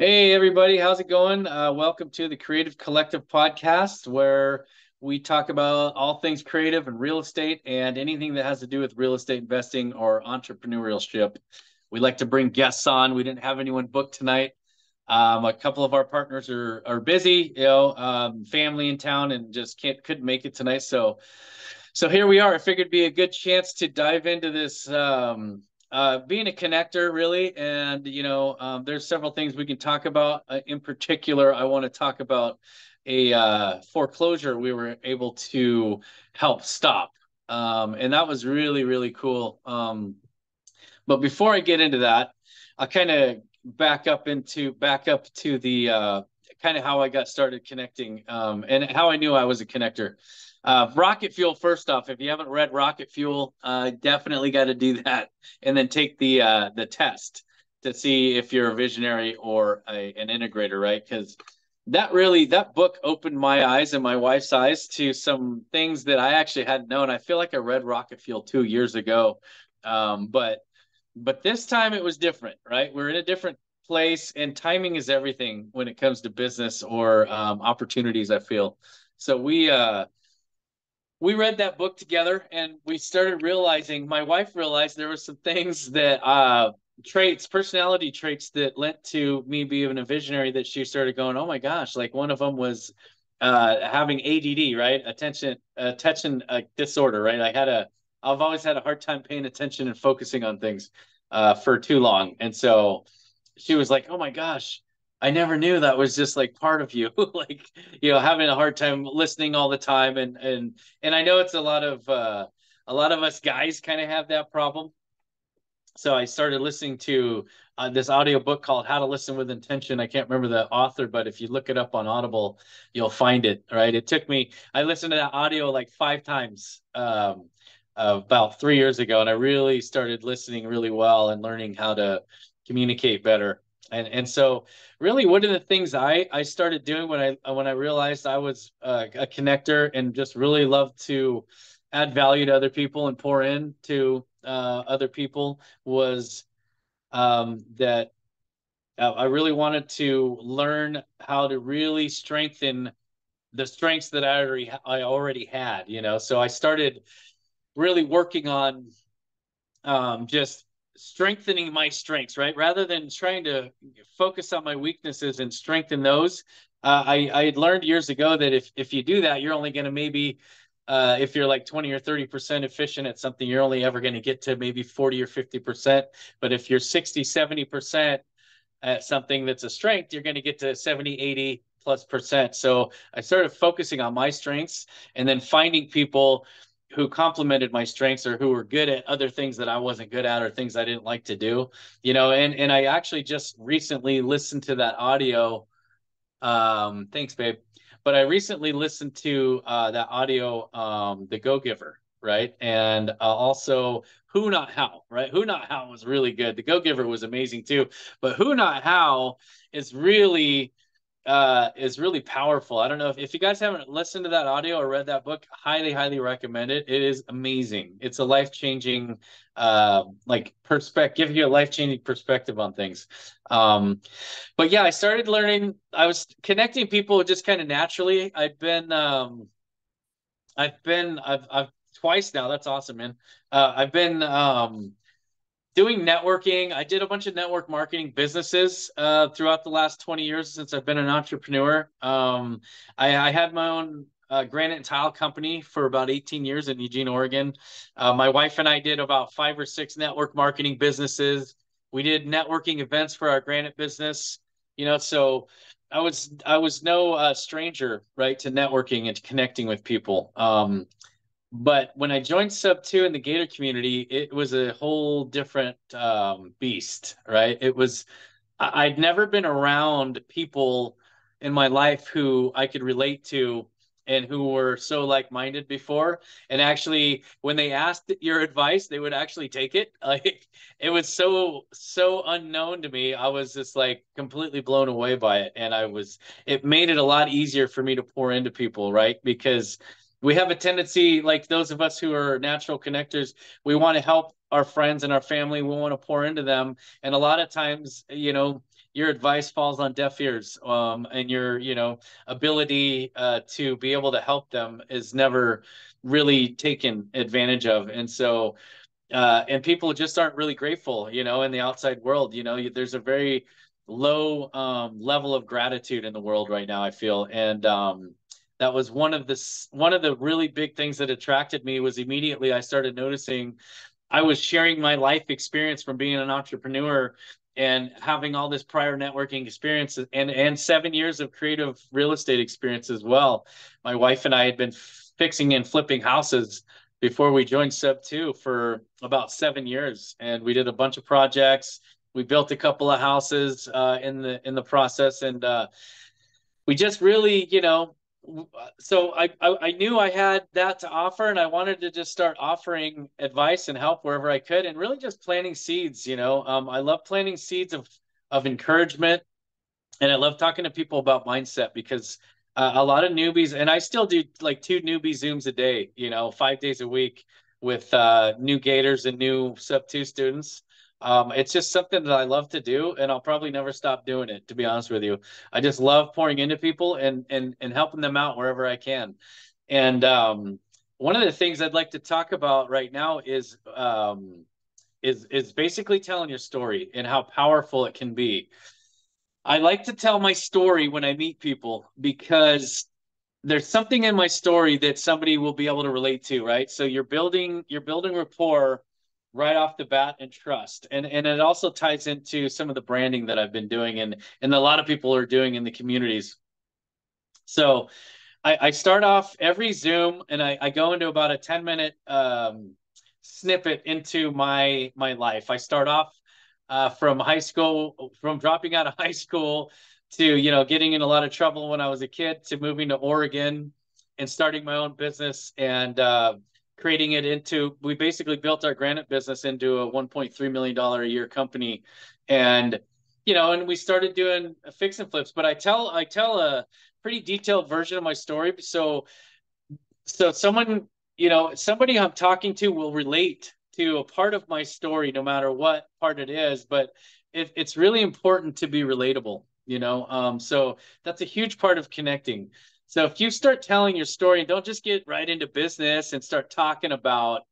Hey everybody, how's it going? Welcome to the Creative Collective podcast, where we talk about all things creative and real estate and anything that has to do with real estate investing or entrepreneurship. We like to bring guests on. We didn't have anyone booked tonight. A couple of our partners are busy, family in town, and just couldn't make it tonight. So here we are. I figured it'd be a good chance to dive into this, being a connector, really. And, there's several things we can talk about. In particular, I want to talk about a foreclosure we were able to help stop. And that was really, really cool. But before I get into that, I'll kind of back up to the kind of how I got started connecting, and how I knew I was a connector. Rocket Fuel, first off, if you haven't read Rocket Fuel, definitely got to do that, and then take the test to see if you're a visionary or an integrator, right? Because that book opened my eyes and my wife's eyes to some things that I actually hadn't known. I feel like I read Rocket Fuel 2 years ago, but this time it was different, right? We're in a different place, and timing is everything when it comes to business or opportunities, I feel. So we read that book together, and we started realizing, my wife realized there were some things that personality traits that lent to me being a visionary, that she started going, oh my gosh, like one of them was having ADD, right? Attention disorder, right? I've always had a hard time paying attention and focusing on things for too long. And so she was like, oh my gosh, I never knew that was just like part of you, like, having a hard time listening all the time. And I know it's a lot of us guys kind of have that problem. So I started listening to this audio book called How to Listen with Intention. I can't remember the author, but if you look it up on Audible, you'll find it, right? I listened to that audio like 5 times, about 3 years ago, and I really started listening really well and learning how to communicate better. And so really one of the things I started doing when I realized I was a connector and just really loved to add value to other people and pour into other people, was that I really wanted to learn how to really strengthen the strengths that I already had, So I started really working on just strengthening my strengths, right? Rather than trying to focus on my weaknesses and strengthen those. I had learned years ago that if you do that, you're only going to maybe, if you're like 20 or 30% efficient at something, you're only ever going to get to maybe 40 or 50%. But if you're 60, 70% at something that's a strength, you're going to get to 70, 80 plus percent. So I started focusing on my strengths, and then finding people who complemented my strengths or who were good at other things that I wasn't good at or things I didn't like to do, and I actually just recently listened to that audio. Thanks, babe. But I recently listened to that audio, The Go Giver, right? And also Who Not How, right? Who Not How was really good. The Go Giver was amazing too. But Who Not How is really powerful. I don't know if you guys haven't listened to that audio or read that book, highly, highly recommend it. It is amazing. It's a life-changing, like perspective, give you a life-changing perspective on things. But yeah, I started learning, I was connecting people just kind of naturally. I've twice now. That's awesome, man. I've been doing networking. I did a bunch of network marketing businesses throughout the last 20 years since I've been an entrepreneur. I had my own granite and tile company for about 18 years in Eugene, Oregon. My wife and I did about 5 or 6 network marketing businesses. We did networking events for our granite business. So I was no stranger, right, to networking and to connecting with people. But when I joined Sub 2 in the Gator community, it was a whole different beast, right? I'd never been around people in my life who I could relate to and who were so like-minded before. And actually, when they asked your advice, they would actually take it. Like, it was so unknown to me. I was just like completely blown away by it. And it made it a lot easier for me to pour into people, right? Because we have a tendency, like those of us who are natural connectors, we want to help our friends and our family. We want to pour into them. And a lot of times, your advice falls on deaf ears, and your, ability to be able to help them is never really taken advantage of. And so, and people just aren't really grateful, in the outside world. There's a very low level of gratitude in the world right now, I feel. And that was one of the really big things that attracted me. Was immediately I started noticing I was sharing my life experience from being an entrepreneur and having all this prior networking experience, and 7 years of creative real estate experience as well. My wife and I had been fixing and flipping houses before we joined Sub 2 for about 7 years, and we did a bunch of projects. We built a couple of houses in the process, and we just really, so I knew I had that to offer, and I wanted to just start offering advice and help wherever I could, and really just planting seeds. I love planting seeds of encouragement, and I love talking to people about mindset, because a lot of newbies, and I still do like 2 newbie Zooms a day, 5 days a week with new Gators and new Sub 2 students. It's just something that I love to do, and I'll probably never stop doing it, to be honest with you. I just love pouring into people and helping them out wherever I can. And one of the things I'd like to talk about right now is basically telling your story and how powerful it can be. I like to tell my story when I meet people, because there's something in my story that somebody will be able to relate to, right? So you're building rapport right off the bat, and trust. And it also ties into some of the branding that I've been doing, and a lot of people are doing in the communities. So I start off every Zoom, and I go into about a 10-minute snippet into my life. I start off from high school, from dropping out of high school to, getting in a lot of trouble when I was a kid, to moving to Oregon and starting my own business, and creating it into, we basically built our granite business into a $1.3 million a year company. And, and we started doing fix and flips, but I tell a pretty detailed version of my story. So somebody I'm talking to will relate to a part of my story, no matter what part it is. But it's really important to be relatable, so that's a huge part of connecting. So if you start telling your story, don't just get right into business and start talking about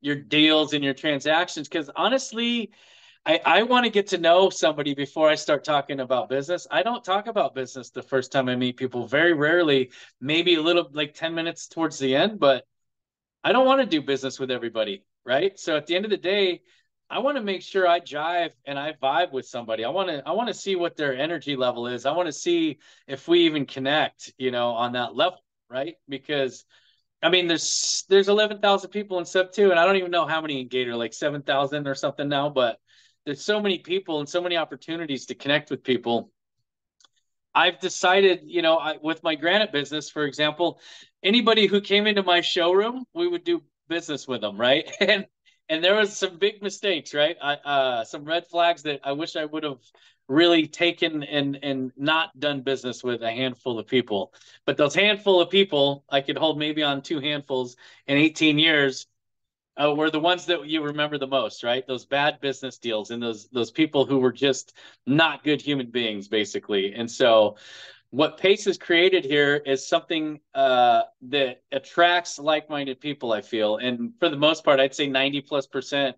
your deals and your transactions, because honestly, I want to get to know somebody before I start talking about business. I don't talk about business the first time I meet people, very rarely, maybe a little, like 10 minutes towards the end, but I don't want to do business with everybody, right? So at the end of the day, I want to make sure I jive and I vibe with somebody. I want to see what their energy level is. I want to see if we even connect, on that level, right? Because I mean, there's 11,000 people in Sub 2, and I don't even know how many in Gator, like 7,000 or something now, but there's so many people and so many opportunities to connect with people. I've decided, with my granite business, for example, anybody who came into my showroom, we would do business with them, right? And there was some big mistakes, right? Some red flags that I wish I would have really taken and not done business with a handful of people. But those handful of people, I could hold maybe on 2 handfuls in 18 years, were the ones that you remember the most, right? Those bad business deals, and those people who were just not good human beings, basically. And so what Pace has created here is something that attracts like-minded people, I feel. And for the most part, I'd say 90+%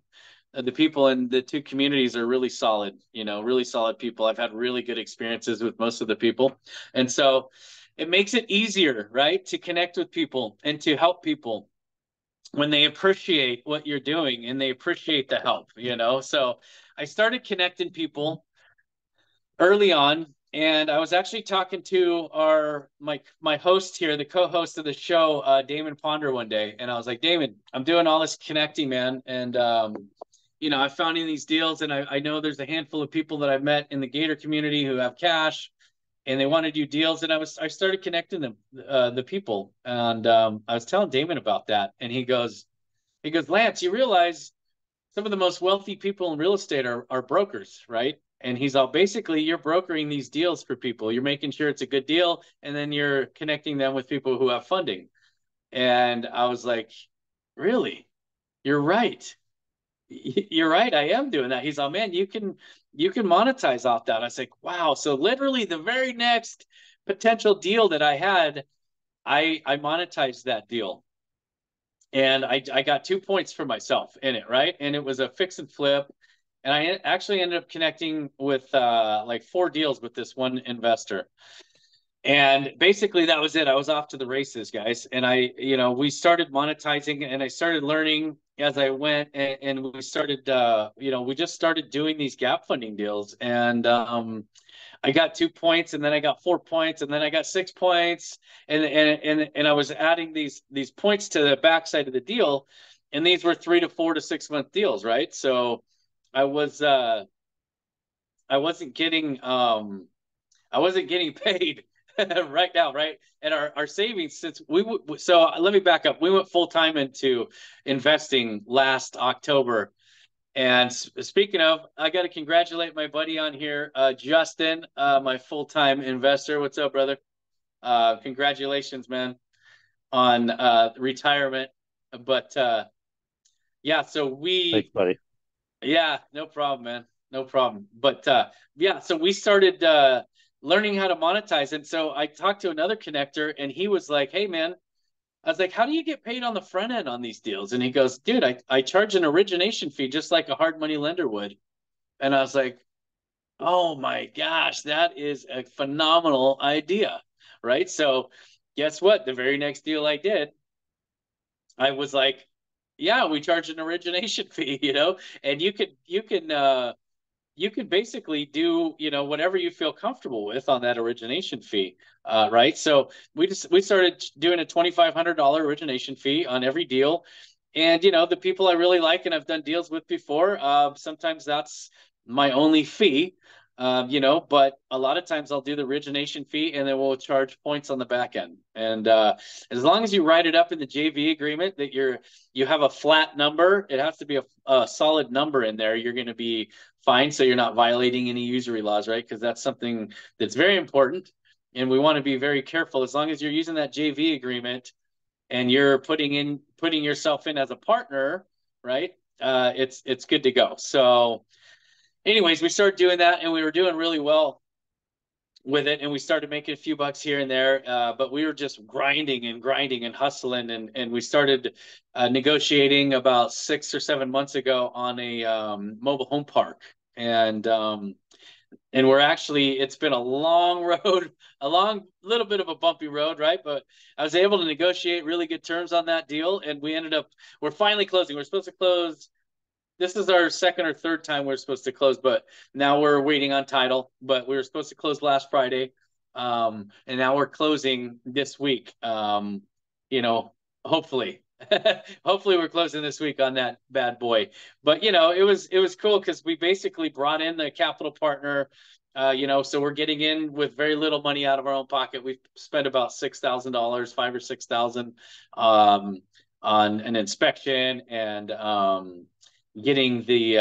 of the people in the 2 communities are really solid, really solid people. I've had really good experiences with most of the people. And so it makes it easier, right, to connect with people and to help people when they appreciate what you're doing and they appreciate the help, So I started connecting people early on, and I was actually talking to my host here, the co-host of the show, Damon Ponder, one day, and I was like, Damon, I'm doing all this connecting, man, and I found in these deals, and I know there's a handful of people that I've met in the Gator community who have cash, and they want to do deals, and I started connecting them, the people, and I was telling Damon about that, and he goes, Lance, you realize some of the most wealthy people in real estate are brokers, right? And he's all, basically, you're brokering these deals for people. You're making sure it's a good deal, and then you're connecting them with people who have funding. And I was like, really? You're right. You're right. I am doing that. He's like, man, you can monetize off that. I was like, wow. So literally the very next potential deal that I had, I monetized that deal. And I got 2 points for myself in it, right? And it was a fix and flip. And I actually ended up connecting with like 4 deals with this one investor. And basically that was it. I was off to the races, guys. And we started monetizing and I started learning as I went, and we started, we just started doing these gap funding deals. And I got 2 points, and then I got 4 points, and then I got 6 points, and I was adding these points to the backside of the deal, and these were 3 to 4 to 6 month deals, right? So I was I wasn't getting I wasn't getting paid right now, right? And our savings, since so let me back up. We went full time into investing last October. And speaking of, I got to congratulate my buddy on here, Justin, my full-time investor. What's up, brother? Congratulations, man, on retirement. But yeah, so Thanks, buddy. yeah, no problem, man, no problem. But yeah, so we started learning how to monetize, and so I talked to another connector, and he was like, "Hey, man." I was like, how do you get paid on the front end on these deals? And he goes, dude, I charge an origination fee just like a hard money lender would. And I was like, oh my gosh, that is a phenomenal idea. Right. So guess what? The very next deal I did, I was like, yeah, we charge an origination fee, and you could basically do, whatever you feel comfortable with on that origination fee. Right. So we started doing a $2,500 origination fee on every deal. And, the people I really like and I've done deals with before, sometimes that's my only fee. But a lot of times I'll do the origination fee and then we'll charge points on the back end. And as long as you write it up in the JV agreement that you have a flat number, it has to be a solid number in there. You're going to be fine, so you're not violating any usury laws, right? Because that's something that's very important, and we want to be very careful. As long as you're using that JV agreement and you're putting yourself in as a partner, right? It's good to go. So, anyways, we started doing that, and we were doing really well with it, and we started making a few bucks here and there, but we were just grinding and hustling, and we started negotiating about 6 or 7 months ago on a mobile home park. And we're actually, it's been a long road, a long little bit of a bumpy road, right? But I was able to negotiate really good terms on that deal, and we're finally closing. We're supposed to close, this is our second or third time we're supposed to close, but now we're waiting on title. But we were supposed to close last Friday, and now we're closing this week. You know, hopefully, hopefully we're closing this week on that bad boy. But it was cool because we basically brought in the capital partner. So we're getting in with very little money out of our own pocket. We've spent about $6,000, 5 or 6,000, on an inspection and getting the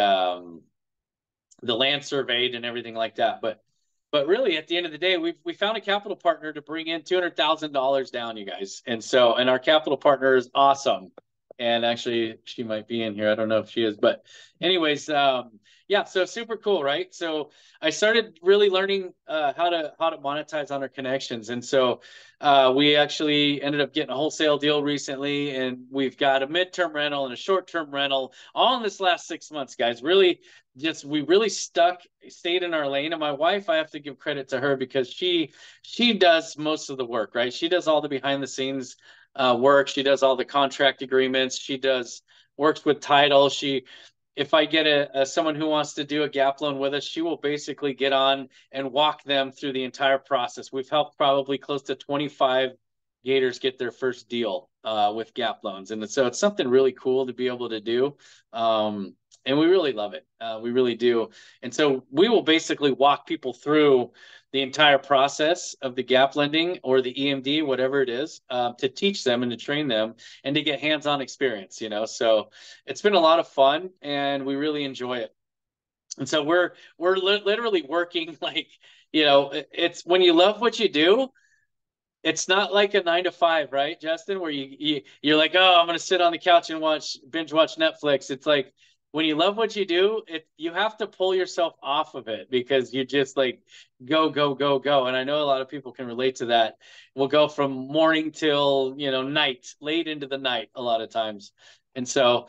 land surveyed and everything like that. But really, at the end of the day, we found a capital partner to bring in $200,000 down, you guys. And our capital partner is awesome. And actually, she might be in here. I don't know if she is, but anyways, yeah. So super cool, right? So I started really learning how to monetize on our connections, and so we actually ended up getting a wholesale deal recently, and we've got a midterm rental and a short-term rental all in this last 6 months, guys. Really, we really stayed in our lane. And my wife, I have to give credit to her because she does most of the work, right? She does all the behind the scenes work. She does all the contract agreements. She works with title. If I get someone who wants to do a gap loan with us, she will basically get on and walk them through the entire process. We've helped probably close to 25 Gators get their first deal with gap loans, and so it's something really cool to be able to do. And we really love it. We really do. And so we will basically walk people through the entire process of the gap lending or the EMD, whatever it is, to teach them and to train them and to get hands-on experience. So it's been a lot of fun, and we really enjoy it. And so we're literally working like, it's when you love what you do, it's not like a 9 to 5, right, Justin, where you're like, oh, I'm gonna sit on the couch and binge watch Netflix. It's like when you love what you do, you have to pull yourself off of it because you just like go, go, go, go. And I know a lot of people can relate to that. We'll go from morning till, night, late into the night a lot of times. And so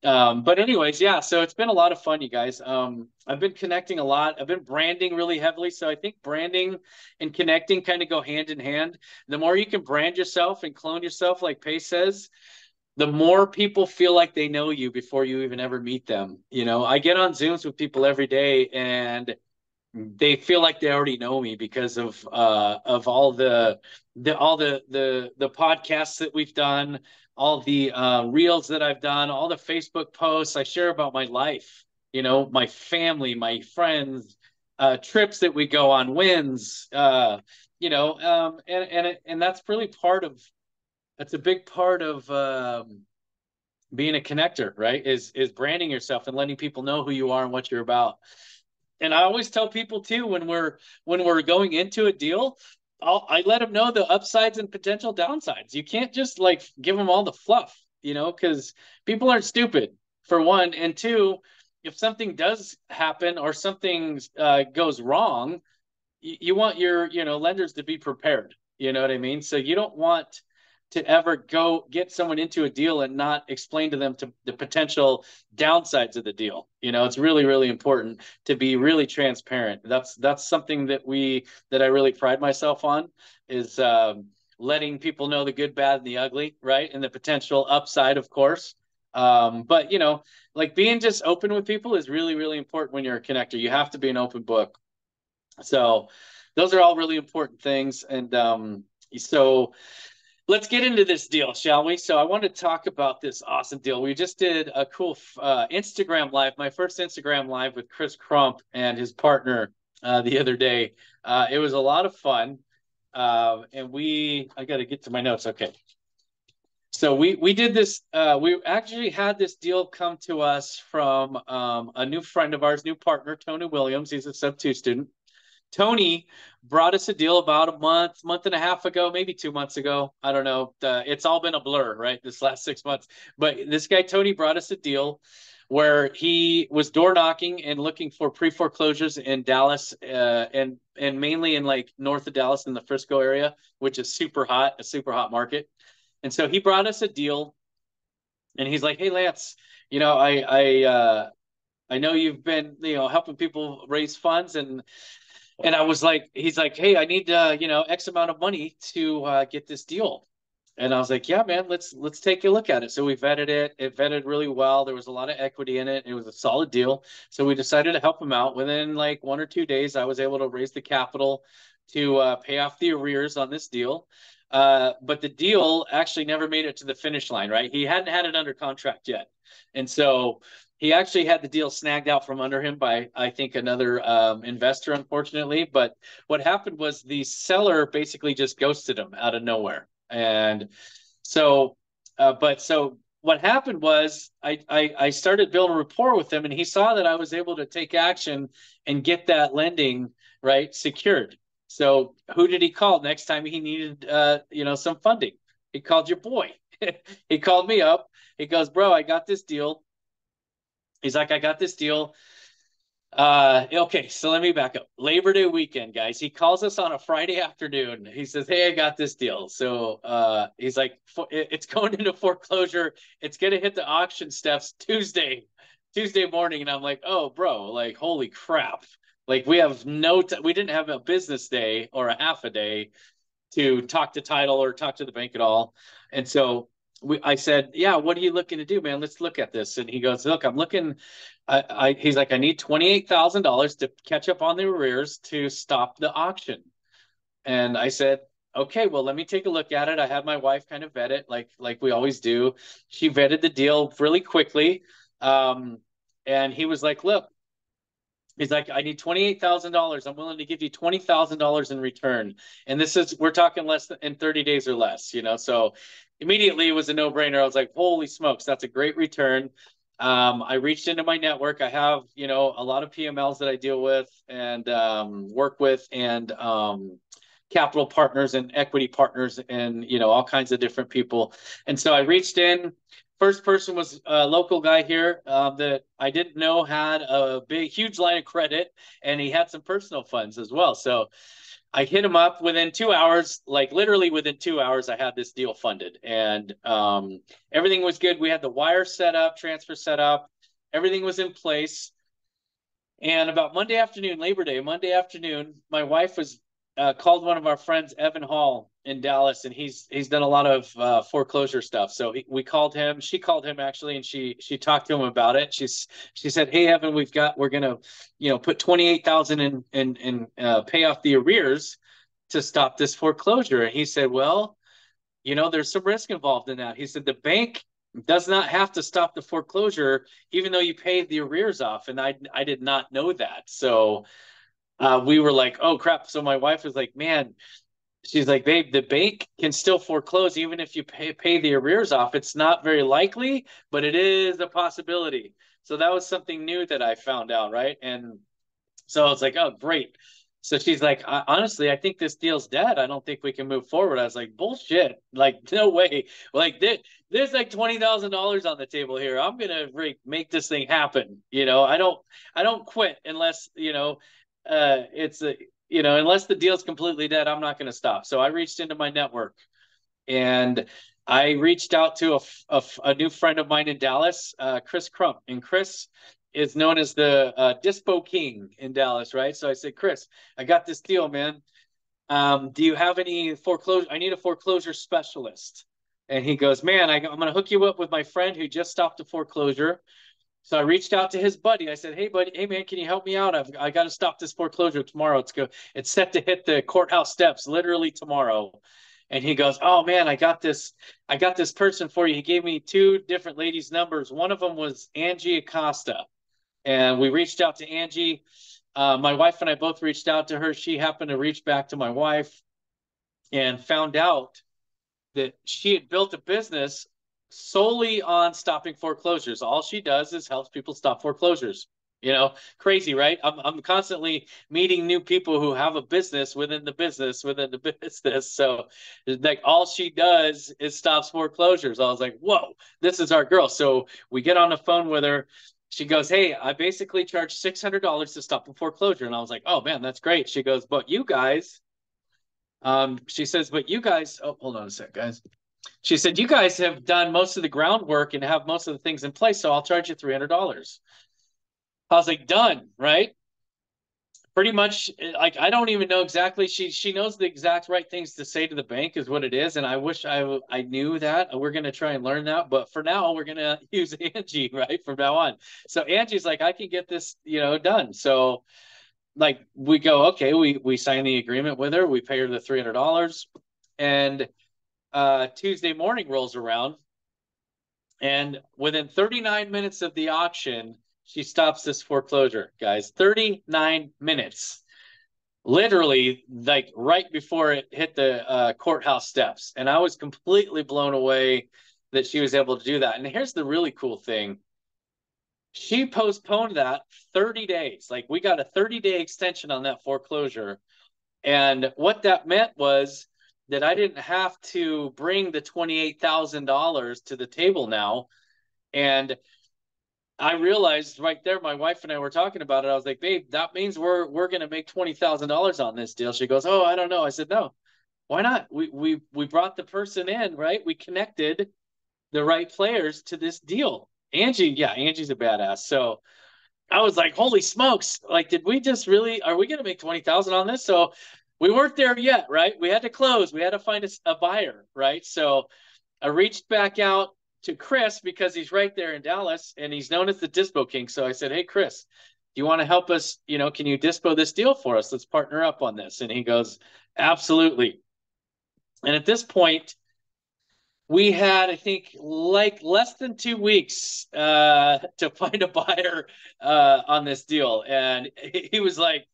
but anyways, yeah, so it's been a lot of fun, you guys. I've been connecting a lot. I've been branding really heavily. So I think branding and connecting kind of go hand in hand. The more you can brand yourself and clone yourself, like Pace says, the more people feel like they know you before you even ever meet them. I get on Zooms with people every day and they feel like they already know me because of all the podcasts that we've done, all the reels that I've done, all the Facebook posts I share about my life, my family, my friends, trips that we go on, wins, and that's a big part of being a connector, right? Is branding yourself and letting people know who you are and what you're about. And I always tell people too when we're going into a deal, I let them know the upsides and potential downsides. You can't just like give them all the fluff, because people aren't stupid for one, and two, if something does happen or something goes wrong, you want your lenders to be prepared. You know what I mean? So you don't want to ever go get someone into a deal and not explain to them the potential downsides of the deal. It's really, really important to be really transparent. That's something that I really pride myself on is letting people know the good, bad, and the ugly, right? And the potential upside, of course. But like being just open with people is really, really important when you're a connector. You have to be an open book. So those are all really important things. And so let's get into this deal, shall we? So I want to talk about this awesome deal. We just did a cool Instagram live, my first Instagram live with Chris Crump and his partner the other day. It was a lot of fun. I got to get to my notes. Okay. So we did this. We actually had this deal come to us from a new friend of ours, new partner, Tony Williams. He's a sub-2 student. Tony brought us a deal about a month and a half ago, maybe 2 months ago. I don't know. It's all been a blur, right? This last 6 months. But this guy, Tony, brought us a deal where he was door knocking and looking for pre-foreclosures in Dallas and mainly in like north of Dallas in the Frisco area, which is a super hot market. And so he brought us a deal and he's like, hey, Lance, I know you've been, helping people raise funds and I was like, he's like, hey, I need X amount of money to get this deal. And I was like, yeah, man, let's take a look at it. So we vetted it. It vetted really well. There was a lot of equity in it. It was a solid deal. So we decided to help him out. Within like 1 or 2 days, I was able to raise the capital to pay off the arrears on this deal. But the deal actually never made it to the finish line, right? He hadn't had it under contract yet. And so he actually had the deal snagged out from under him by, I think, another investor, unfortunately. But what happened was the seller basically just ghosted him out of nowhere. And so, so what happened was I started building rapport with him, and he saw that I was able to take action and get that lending right secured. So who did he call next time he needed some funding? He called your boy. He called me up. He goes, bro, I got this deal. He's like, I got this deal. Okay, so let me back up. Labor Day weekend, guys. He calls us on a Friday afternoon. He says, hey, I got this deal. So he's like, it's going into foreclosure. It's going to hit the auction steps Tuesday morning. And I'm like, oh, bro, like, holy crap. Like we have we didn't have a business day or a half a day to talk to title or talk to the bank at all. And so I said, yeah, what are you looking to do, man? Let's look at this. And he goes, look, I'm looking, he's like, I need $28,000 to catch up on the arrears to stop the auction. And I said, okay, well, let me take a look at it. I had my wife kind of vet it like we always do. She vetted the deal really quickly. And he was like, look, he's like, I need $28,000. I'm willing to give you $20,000 in return. And we're talking less than in 30 days or less, So immediately it was a no-brainer. I was like, holy smokes, that's a great return. I reached into my network. I have, a lot of PMLs that I deal with and work with. And capital partners and equity partners and, all kinds of different people. And so I reached in. First person was a local guy here that I didn't know had a huge line of credit, and he had some personal funds as well. So I hit him up within 2 hours, like literally within 2 hours, I had this deal funded, and everything was good. We had the wire set up, transfer set up, everything was in place. And about Monday afternoon, Labor Day, Monday afternoon, my wife was called one of our friends, Evan Hall in Dallas, and he's done a lot of foreclosure stuff. So we called him. She called him actually, and she talked to him about it. She said, "Hey Evan, we're gonna put 28,000 in pay off the arrears to stop this foreclosure." And he said, "Well, there's some risk involved in that." He said, "The bank does not have to stop the foreclosure, even though you paid the arrears off." And I did not know that. So we were like, "Oh crap." So my wife was like, "Man," she's like, "Babe, the bank can still foreclose even if you pay the arrears off. It's not very likely, but it is a possibility." So that was something new that I found out, right? And so I was like, "Oh, great." So she's like, "Honestly, I think this deal's dead. I don't think we can move forward." I was like, "Bullshit. Like, no way. Like, there's like $20,000 on the table here. I'm gonna make this thing happen. I don't quit unless, it's a, unless the deal's completely dead, I'm not gonna stop." So I reached into my network, and I reached out to a new friend of mine in Dallas, Chris Crump. And Chris is known as the Dispo King in Dallas, right? So I said, "Chris, I got this deal, man. Do you have any foreclosure? I need a foreclosure specialist." And he goes, "Man, I'm going to hook you up with my friend who just stopped a foreclosure." So I reached out to his buddy. I said, "Hey, buddy, hey, man, can you help me out? I got to stop this foreclosure tomorrow. It's set to hit the courthouse steps literally tomorrow." And he goes, "Oh man, I got this person for you." He gave me two different ladies' numbers. One of them was Angie Acosta, and we reached out to Angie. My wife and I both reached out to her. She happened to reach back to my wife and found out that she had built a business solely on stopping foreclosures. All she does is helps people stop foreclosures. Crazy, right? I'm constantly meeting new people who have a business within the business within the business. So like all she does is stops foreclosures. I was like, whoa, this is our girl. So we get on the phone with her. She goes, "Hey, I basically charge $600 to stop a foreclosure." And I was like, "Oh man, that's great." She goes, "But you guys," she says, "but you guys," oh, hold on a sec, guys. She said, "You guys have done most of the groundwork and have most of the things in place, so I'll charge you $300. I was like, "Done," right? Pretty much, like, I don't even know exactly. She knows the exact right things to say to the bank is what it is, and I wish I knew that. We're gonna try and learn that, but for now, we're gonna use Angie, right, from now on. So Angie's like, "I can get this, done." So like we go, okay, we sign the agreement with her, we pay her the $300, and Tuesday morning rolls around, and within 39 minutes of the auction, she stops this foreclosure, guys. 39 minutes. Literally, like right before it hit the courthouse steps. And I was completely blown away that she was able to do that. And here's the really cool thing. She postponed that 30 days. Like we got a 30-day extension on that foreclosure. And what that meant was that I didn't have to bring the $28,000 to the table now. And I realized right there, my wife and I were talking about it. I was like, "Babe, that means we're gonna make $20,000 on this deal." She goes, "Oh, I don't know." I said, "No, why not? We brought the person in, right? We connected the right players to this deal." Angie, yeah, Angie's a badass. So I was like, "Holy smokes! Like, did we just really? Are we gonna make 20,000 on this?" So we weren't there yet, right? We had to close. We had to find a buyer, right? So I reached back out to Chris because he's right there in Dallas and he's known as the Dispo King. So I said, "Hey, Chris, do you want to help us? Can you dispo this deal for us? Let's partner up on this." And he goes, "Absolutely." And at this point, we had, I think, like less than 2 weeks to find a buyer on this deal. And he was like,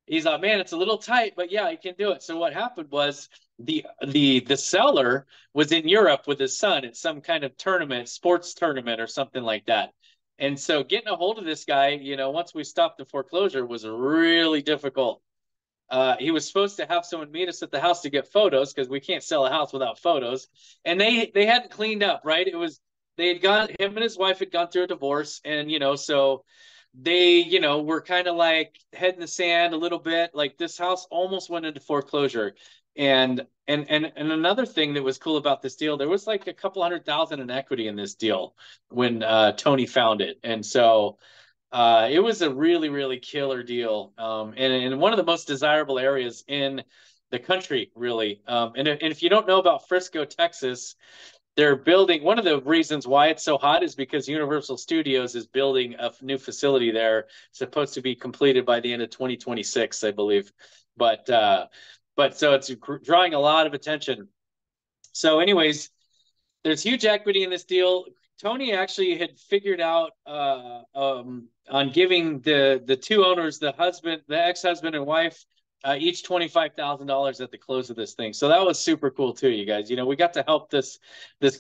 he's like, "Man, it's a little tight, but yeah, I can do it." So what happened was the seller was in Europe with his son at some kind of tournament, sports tournament or something like that. And so getting a hold of this guy, once we stopped the foreclosure was really difficult. He was supposed to have someone meet us at the house to get photos because we can't sell a house without photos. And they hadn't cleaned up, right? It was they had gone him and his wife had gone through a divorce, and so they were kind of like head in the sand a little bit. Like this house almost went into foreclosure. And another thing that was cool about this deal, there was like a couple 100,000 in equity in this deal when Tony found it. And so it was a really, really killer deal, and in one of the most desirable areas in the country, really. And if you don't know about Frisco, Texas, they're building. One of the reasons why it's so hot is because Universal Studios is building a new facility there, supposed to be completed by the end of 2026, I believe. But so it's drawing a lot of attention. So, anyways, there's huge equity in this deal. Tony actually had figured out on giving the two owners, the ex-husband and wife, each $25,000 at the close of this thing. So that was super cool too, you guys. We got to help this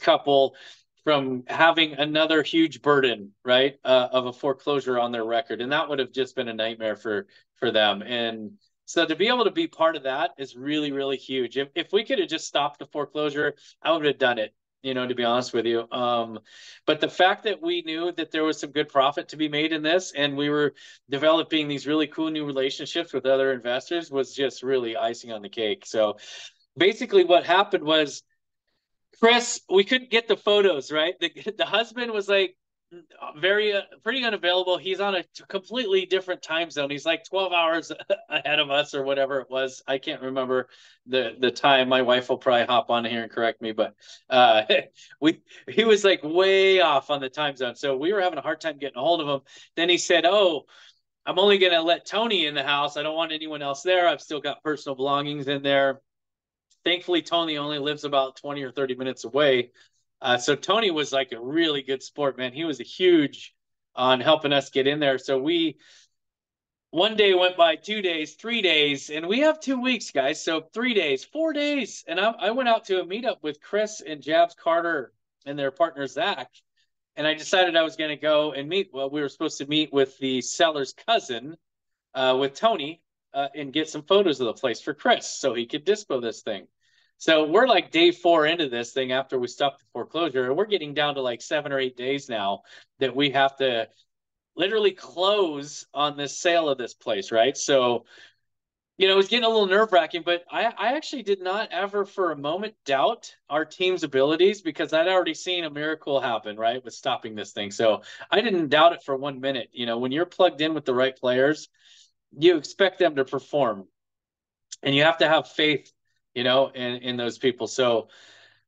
couple from having another huge burden, right, of a foreclosure on their record, and that would have just been a nightmare for them. And so to be able to be part of that is really, really huge. If we could have just stopped the foreclosure, I would have done it, to be honest with you. But the fact that we knew that there was some good profit to be made in this, and we were developing these really cool new relationships with other investors, was just really icing on the cake. So basically what happened was, Chris, we couldn't get the photos, right? The husband was like pretty unavailable. He's on a completely different time zone. He's like 12 hours ahead of us or whatever it was. I can't remember the time. My wife will probably hop on here and correct me, but he was like way off on the time zone. So we were having a hard time getting a hold of him. Then he said, "Oh, I'm only going to let Tony in the house. I don't want anyone else there. I've still got personal belongings in there." Thankfully, Tony only lives about 20 or 30 minutes away. So Tony was like a really good sport, man. He was a huge on helping us get in there. So one day went by, 2 days, 3 days, and we have 2 weeks, guys. So 3 days, 4 days. And I went out to a meetup with Chris and Jabs Carter and their partner, Zach. And I decided I was going to go and meet. Well, we were supposed to meet with the seller's cousin, with Tony, and get some photos of the place for Chris so he could dispo this thing. So we're like day 4 into this thing after we stopped the foreclosure, and we're getting down to like 7 or 8 days now that we have to literally close on this sale of this place, right? So, it was getting a little nerve-wracking, but I actually did not ever for a moment doubt our team's abilities because I'd already seen a miracle happen, right, with stopping this thing. So I didn't doubt it for 1 minute. When you're plugged in with the right players, you expect them to perform, and you have to have faith, in those people. So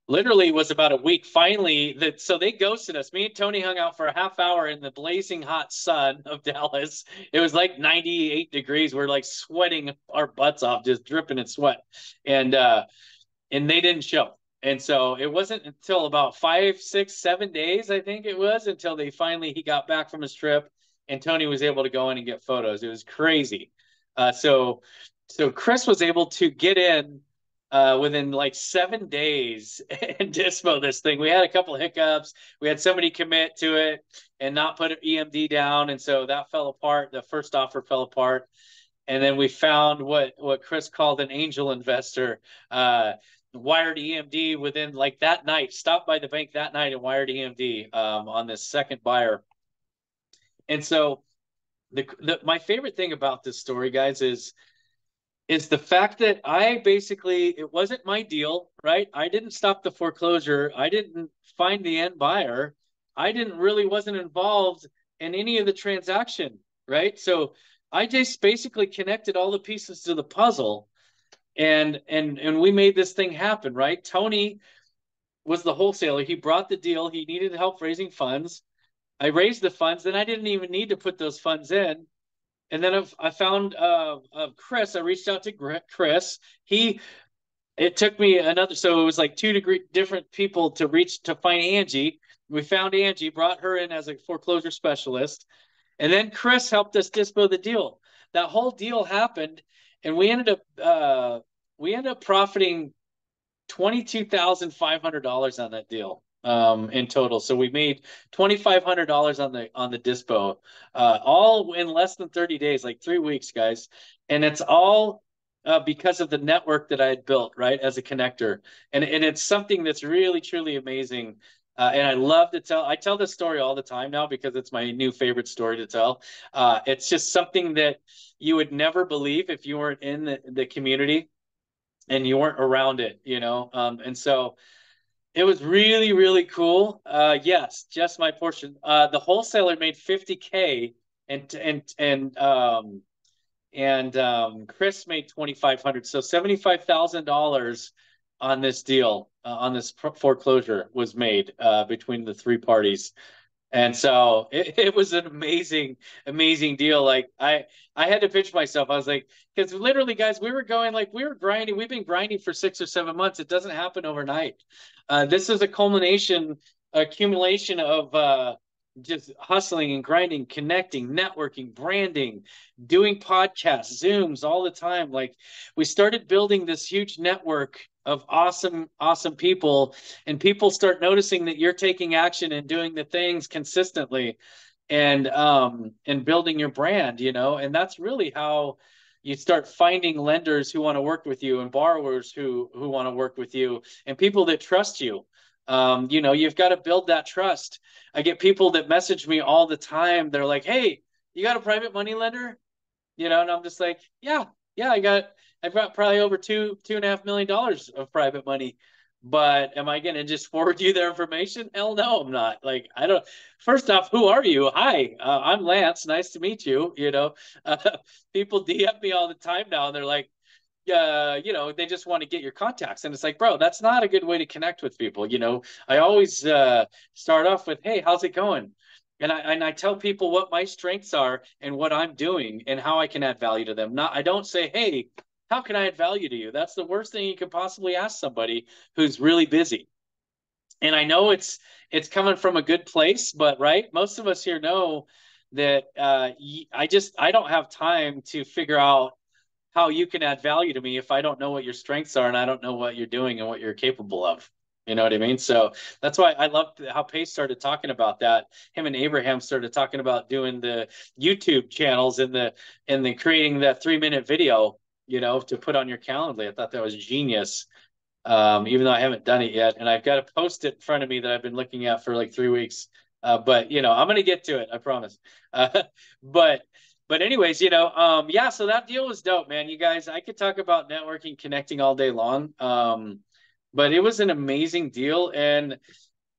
literally it was about a week finally so they ghosted us. Me and Tony hung out for a half hour in the blazing hot sun of Dallas. It was like 98 degrees. We're like sweating our butts off, just dripping in sweat. And they didn't show. And so it wasn't until about 5, 6, 7 days, I think it was, until he got back from his trip and Tony was able to go in and get photos. It was crazy. So Chris was able to get in within like 7 days and dispo this thing. We had a couple of hiccups. We had somebody commit to it and not put an EMD down. And so that fell apart. The first offer fell apart. And then we found what Chris called an angel investor, wired EMD within like that night, stopped by the bank that night and wired EMD on this second buyer. And so my favorite thing about this story, guys, is the fact that it wasn't my deal, right? I didn't stop the foreclosure. I didn't find the end buyer. Wasn't involved in any of the transaction, right? So I just basically connected all the pieces to the puzzle, and we made this thing happen, right? Tony was the wholesaler. He brought the deal. He needed help raising funds. I raised the funds, then I didn't even need to put those funds in. And then I found Chris. I reached out to Chris. It took me so it was like different people to find Angie. We found Angie, brought her in as a foreclosure specialist. And then Chris helped us dispo the deal. That whole deal happened, and we ended up profiting $22,500 on that deal in total. So we made $2,500 on the dispo, all in less than 30 days, like 3 weeks, guys. And it's all because of the network that I had built, right, as a connector. And it's something that's really, truly amazing. And I love to tell, I tell this story all the time now because it's my new favorite story to tell. It's just something that you would never believe if you weren't in the community and you weren't around it, you know? And so it was really, really cool. Yes, just my portion. The wholesaler made 50K and Chris made 2,500. So $75,000 on this deal, on this foreclosure was made between the three parties. And so it was an amazing, amazing deal. Like I had to pinch myself. I was like, because literally, guys, we were going like we were grinding. We've been grinding for 6 or 7 months. It doesn't happen overnight. This is a culmination, accumulation of just hustling and grinding, connecting, networking, branding, doing podcasts, Zooms all the time. Like we started building this huge network of awesome, awesome people, and people start noticing that you're taking action and doing the things consistently and building your brand, you know, and that's really how you start finding lenders who want to work with you and borrowers who want to work with you and people that trust you. You know, you've got to build that trust. I get people that message me all the time. They're like, "Hey, you got a private money lender?" You know, and I'm just like, yeah, I've got probably over $2.5 million of private money. But am I going to just forward you their information? Hell no, I'm not. Like, I don't. First off, who are you? Hi, I'm Lance. Nice to meet you. You know, uh, people DM me all the time now, and they're like, you know, they just want to get your contacts. And it's like, bro, that's not a good way to connect with people. You know, I always start off with, hey, how's it going? And I tell people what my strengths are and what I'm doing and how I can add value to them. Not I don't say, hey, how can I add value to you? That's the worst thing you could possibly ask somebody who's really busy. And I know it's coming from a good place, but right, most of us here know that I don't have time to figure out how you can add value to me if I don't know what your strengths are and I don't know what you're doing and what you're capable of. You know what I mean? So that's why I love how Pace started talking about that. Him and Abraham started talking about doing the YouTube channels and the creating that 3 minute video, you know, to put on your calendar. I thought that was genius. Even though I haven't done it yet, and I've got a post it in front of me that I've been looking at for like 3 weeks. But you know, I'm gonna get to it, I promise. But anyways, you know, yeah, so that deal was dope, man. You guys, I could talk about networking, connecting all day long. But it was an amazing deal, and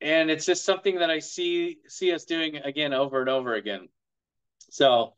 it's just something that I see us doing again over and over again. So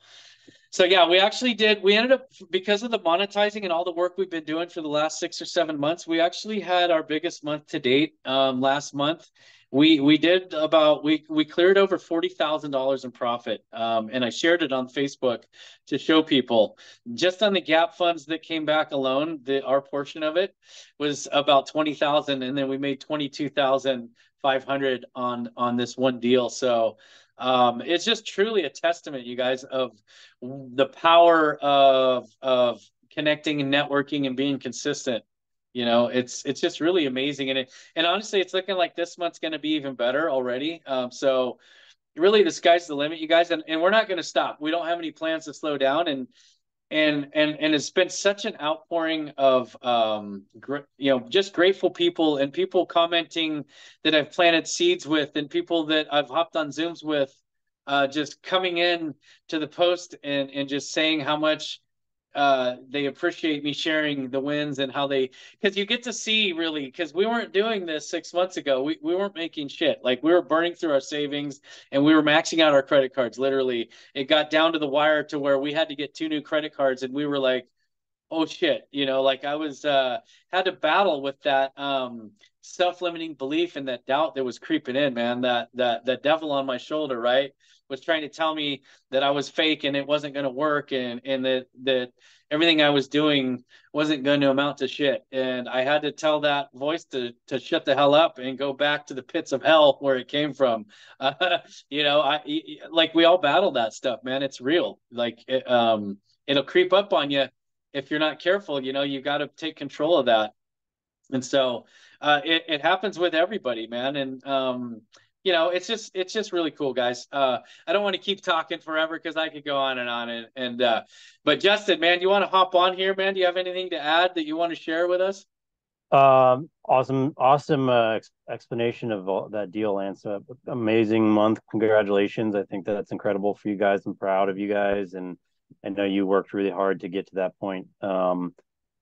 so yeah, we ended up because of the monetizing and all the work we've been doing for the last 6 or 7 months, we actually had our biggest month to date last month. We cleared over $40,000 in profit. And I shared it on Facebook to show people just on the gap funds that came back alone, our portion of it was about 20,000, and then we made 22,500 on this one deal. So it's just truly a testament, you guys, of the power of connecting and networking and being consistent. You know, it's just really amazing, and honestly, it's looking like this month's going to be even better already. So really, the sky's the limit, you guys, and we're not going to stop. We don't have any plans to slow down, and it's been such an outpouring of you know, just grateful people and people commenting that I've planted seeds with and people that I've hopped on Zooms with, just coming in to the post and just saying how much they appreciate me sharing the wins and how they, because you get to see really, because we weren't doing this 6 months ago. We weren't making shit. Like we were burning through our savings and we were maxing out our credit cards. Literally, it got down to the wire to where we had to get 2 new credit cards, and we were like, oh shit, you know, like I was had to battle with that self-limiting belief and that doubt that was creeping in, man. That devil on my shoulder, right, was trying to tell me that I was fake and it wasn't going to work, and that everything I was doing wasn't going to amount to shit. And I had to tell that voice to shut the hell up and go back to the pits of hell where it came from. You know, like we all battle that stuff, man. It's real. Like it'll creep up on you if you're not careful. You know, you got to take control of that. And so it happens with everybody, man. And it's just really cool, guys. I don't want to keep talking forever because I could go on and on. But Justin, man, you want to hop on here, man? Do you have anything to add that you want to share with us? Awesome explanation of all that deal, Lance. Amazing month. Congratulations. I think that's incredible for you guys. I'm proud of you guys, and I know you worked really hard to get to that point.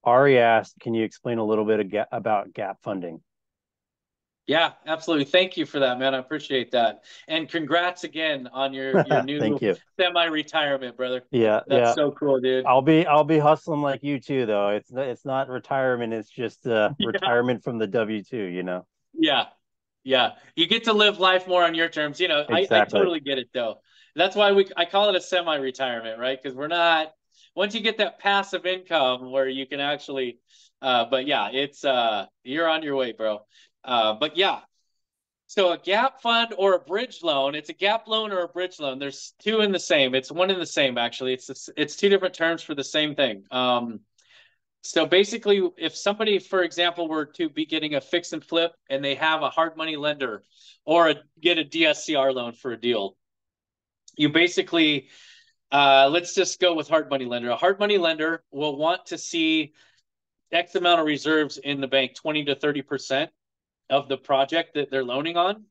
Ari asked, can you explain a little bit about gap funding? Yeah, absolutely. Thank you for that, man. I appreciate that. And congrats again on your Thank new you. semi-retirement, brother. Yeah, That's yeah. so cool, dude. I'll be hustling like you too, though. It's not retirement. It's just Yeah, retirement from the W-2, you know. yeah, yeah. You get to live life more on your terms. I Exactly. totally get it though. That's why I call it a semi-retirement, right? Because we're not once you get that passive income where you can actually but yeah, it's you're on your way, bro. But yeah, so a gap fund or a bridge loan, it's a gap loan or a bridge loan. There's two in the same. It's one in the same, actually. It's two different terms for the same thing. So basically, if somebody, for example, were to be getting a fix and flip and they have a hard money lender or get a DSCR loan for a deal, you basically, let's just go with hard money lender. A hard money lender will want to see X amount of reserves in the bank, 20 to 30% of the project that they're loaning on.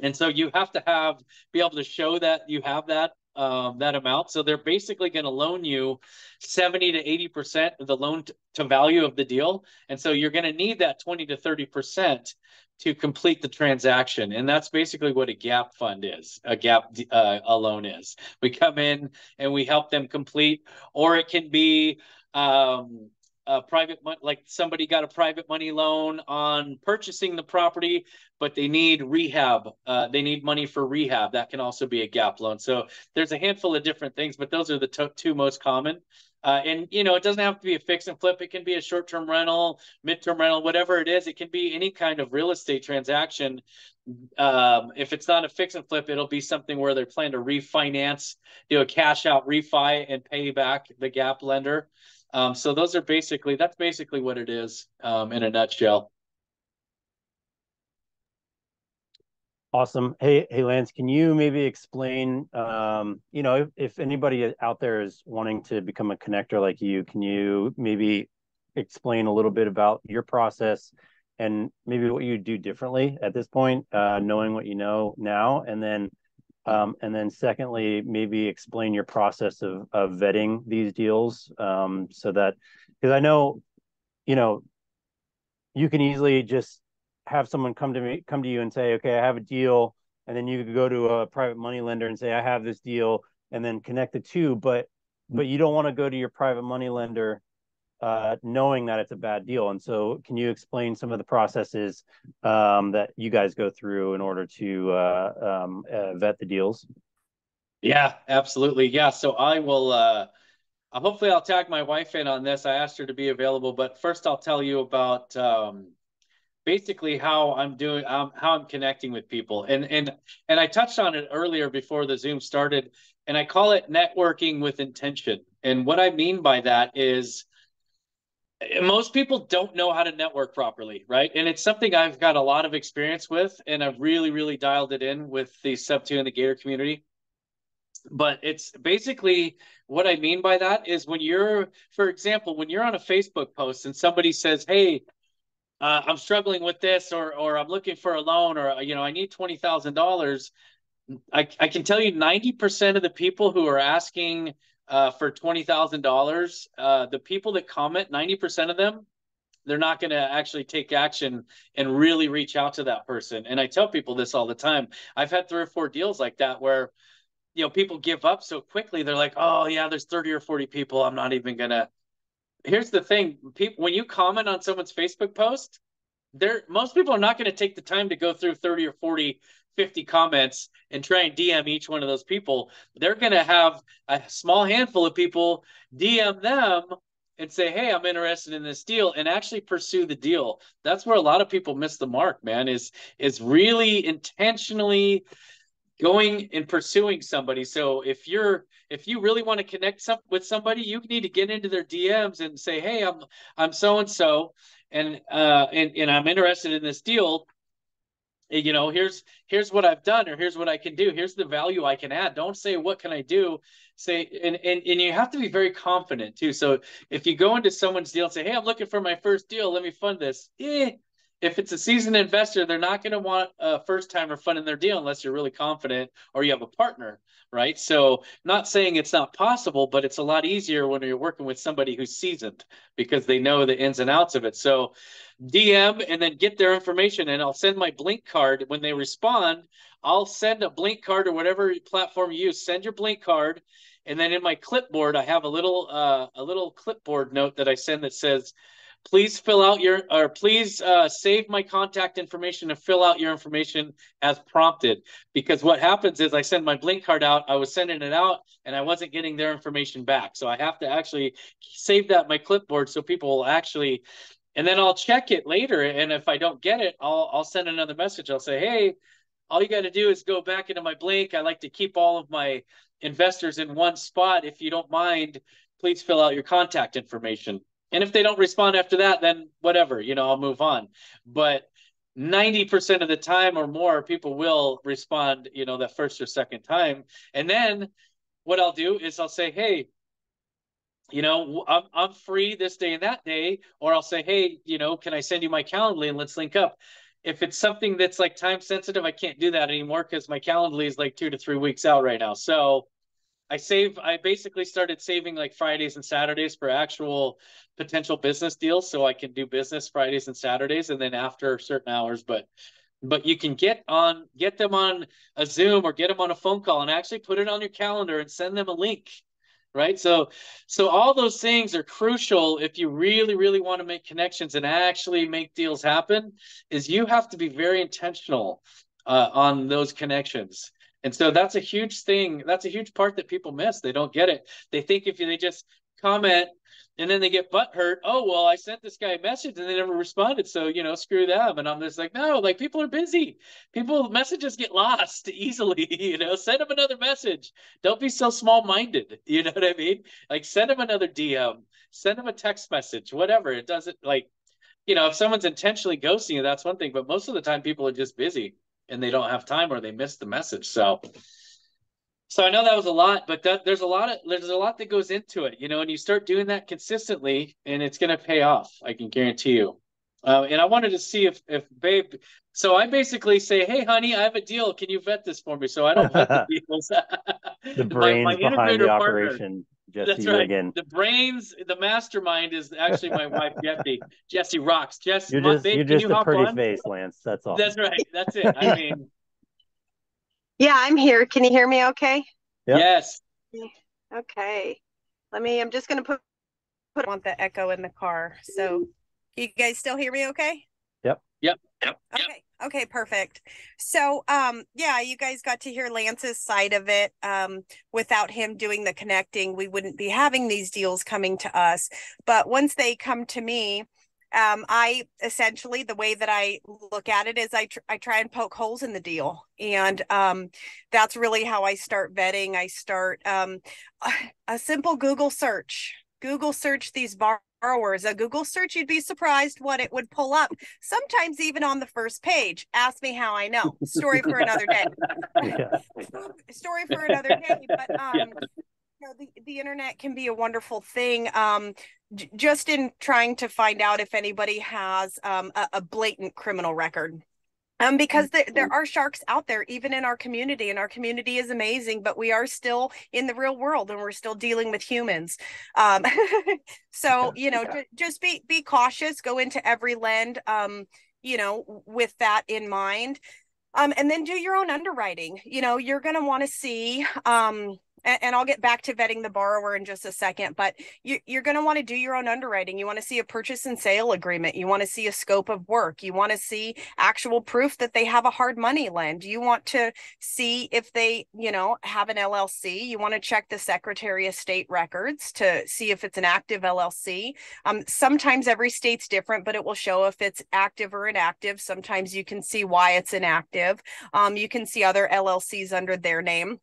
And so you have to be able to show that you have that amount. So they're basically going to loan you 70 to 80% of the loan to value of the deal. And so you're going to need that 20 to 30% to complete the transaction. And that's basically what a gap fund is, a loan is. We come in and we help them complete, or it can be a private like somebody got a private money loan on purchasing the property, but they need rehab. They need money for rehab. That can also be a gap loan. So there's a handful of different things, but those are the two most common. And it doesn't have to be a fix and flip. It can be a short-term rental, mid-term rental, whatever it is. It can be any kind of real estate transaction. If it's not a fix and flip, it'll be something where they plan to refinance, do a cash out refi and pay back the gap lender. So that's basically what it is in a nutshell. Awesome. Hey, Lance, can you maybe explain, if anybody out there is wanting to become a connector like you, can you maybe explain a little bit about your process and maybe what you do differently at this point, knowing what you know now, and then secondly, maybe explain your process of vetting these deals, so that because I know, you know, you can easily just have someone come to you and say, okay, I have a deal, and then you could go to a private money lender and say, I have this deal, and then connect the two, but you don't want to go to your private money lender knowing that it's a bad deal. And so, can you explain some of the processes that you guys go through in order to vet the deals? Yeah, absolutely. Yeah. So I will hopefully I'll tag my wife in on this. I asked her to be available, but first I'll tell you about basically how I'm doing how I'm connecting with people. And I touched on it earlier before the Zoom started, and I call it networking with intention. And what I mean by that is most people don't know how to network properly, right? And it's something I've got a lot of experience with, and I've really, really dialed it in with the sub two and the Gator community. But it's basically what I mean by that is for example, when you're on a Facebook post and somebody says, "Hey, I'm struggling with this," or I'm looking for a loan, or I need $20,000. I can tell you 90% of the people who are asking for $20,000, the people that comment, 90% of them, they're not going to actually take action and really reach out to that person. And I tell people this all the time. I've had 3 or 4 deals like that where people give up so quickly. They're like, oh yeah, there's 30 or 40 people. I'm not even gonna. Here's the thing: people, when you comment on someone's Facebook post, most people are not going to take the time to go through 30 or 40, 50 comments and try and DM each one of those people. They're going to have a small handful of people DM them and say, hey, I'm interested in this deal, and actually pursue the deal. That's where a lot of people miss the mark, man, is really intentionally going and pursuing somebody. So if you really want to connect with somebody, you need to get into their DMs and say, "Hey, I'm so and so, and I'm interested in this deal. Here's what I've done, or here's what I can do. Here's the value I can add. Don't say, what can I do? Say, and you have to be very confident too. So if you go into someone's deal and say, hey, I'm looking for my first deal, let me fund this. If it's a seasoned investor, they're not going to want a first timer funding their deal unless you're really confident or you have a partner, right? So not saying it's not possible, but it's a lot easier when you're working with somebody who's seasoned because they know the ins and outs of it. So DM and then get their information, and I'll send my Blink card. When they respond, I'll send a Blink card, or whatever platform you use. Send your Blink card, and then in my clipboard, I have a little clipboard note that I send that says, please fill out your, or please save my contact information and fill out your information as prompted. Because what happens is I send my Blink card out, I was sending it out and I wasn't getting their information back. So I have to actually save that in my clipboard so people will actually, and then I'll check it later. And if I don't get it, I'll send another message. I'll say, hey, all you got to do is go back into my Blink. I like to keep all of my investors in one spot. If you don't mind, please fill out your contact information. And if they don't respond after that, then whatever, I'll move on. But 90% of the time or more, people will respond, that first or second time. And then what I'll do is I'll say, hey, I'm free this day and that day, or I'll say, hey, can I send you my Calendly and let's link up. If it's something that's like time sensitive, I can't do that anymore because my Calendly is like 2 to 3 weeks out right now. So I basically started saving like Fridays and Saturdays for actual potential business deals, so I can do business Fridays and Saturdays, and then after certain hours. But you can get them on a Zoom or get them on a phone call and actually put it on your calendar and send them a link, right? So all those things are crucial if you really, really want to make connections and actually make deals happen. Is you have to be very intentional on those connections. And so that's a huge thing. That's a huge part that people miss. They don't get it. They think if they just comment and then they get butthurt, oh, well, I sent this guy a message and they never responded. So, screw them. And I'm just like, no, like people are busy. Messages get lost easily, send them another message. Don't be so small-minded. You know what I mean? Like send them another DM, send them a text message, whatever. It doesn't like, if someone's intentionally ghosting you, that's one thing. But most of the time people are just busy and they don't have time or they missed the message. So I know that was a lot, but there's a lot that goes into it, and you start doing that consistently and it's going to pay off. I can guarantee you. And I wanted to see if babe, so I basically say, hey honey, I have a deal. Can you vet this for me? So I don't vet the deals. The my brains behind the integrator partner. operation, Jesse. That's right. Again. The brains, the mastermind is actually my wife, Jesse. Jesse rocks. Jesse, you're babe, can just you a hop pretty on? face, Lance. That's all. That's right. That's it. I mean, yeah, I'm here. Can you hear me okay? Yep. Yes. Okay. I'm just going to put I want the echo in the car. So you guys still hear me okay? Yep. Okay, perfect. So yeah, you guys got to hear Lance's side of it. Without him doing the connecting, we wouldn't be having these deals coming to us. But once they come to me, I essentially, the way that I look at it is I try and poke holes in the deal. And that's really how I start vetting. I start a simple Google search. Google search these borrowers. A Google search, you'd be surprised what it would pull up. Sometimes even on the first page. Ask me how I know. Story for another day. Story for another day. But the internet can be a wonderful thing. Just in trying to find out if anybody has a blatant criminal record. Because there are sharks out there, even in our community, and our community is amazing, but we are still in the real world and we're still dealing with humans. So, just be cautious, go into every lend, with that in mind. And then do your own underwriting. You're going to want to see, and I'll get back to vetting the borrower in just a second, but you're going to want to do your own underwriting. You want to see a purchase and sale agreement. You want to see a scope of work. You want to see actual proof that they have a hard money lend. You want to see if they, have an LLC. You want to check the Secretary of State records to see if it's an active LLC. Sometimes every state's different, but it will show if it's active or inactive. Sometimes you can see why it's inactive. You can see other LLCs under their name.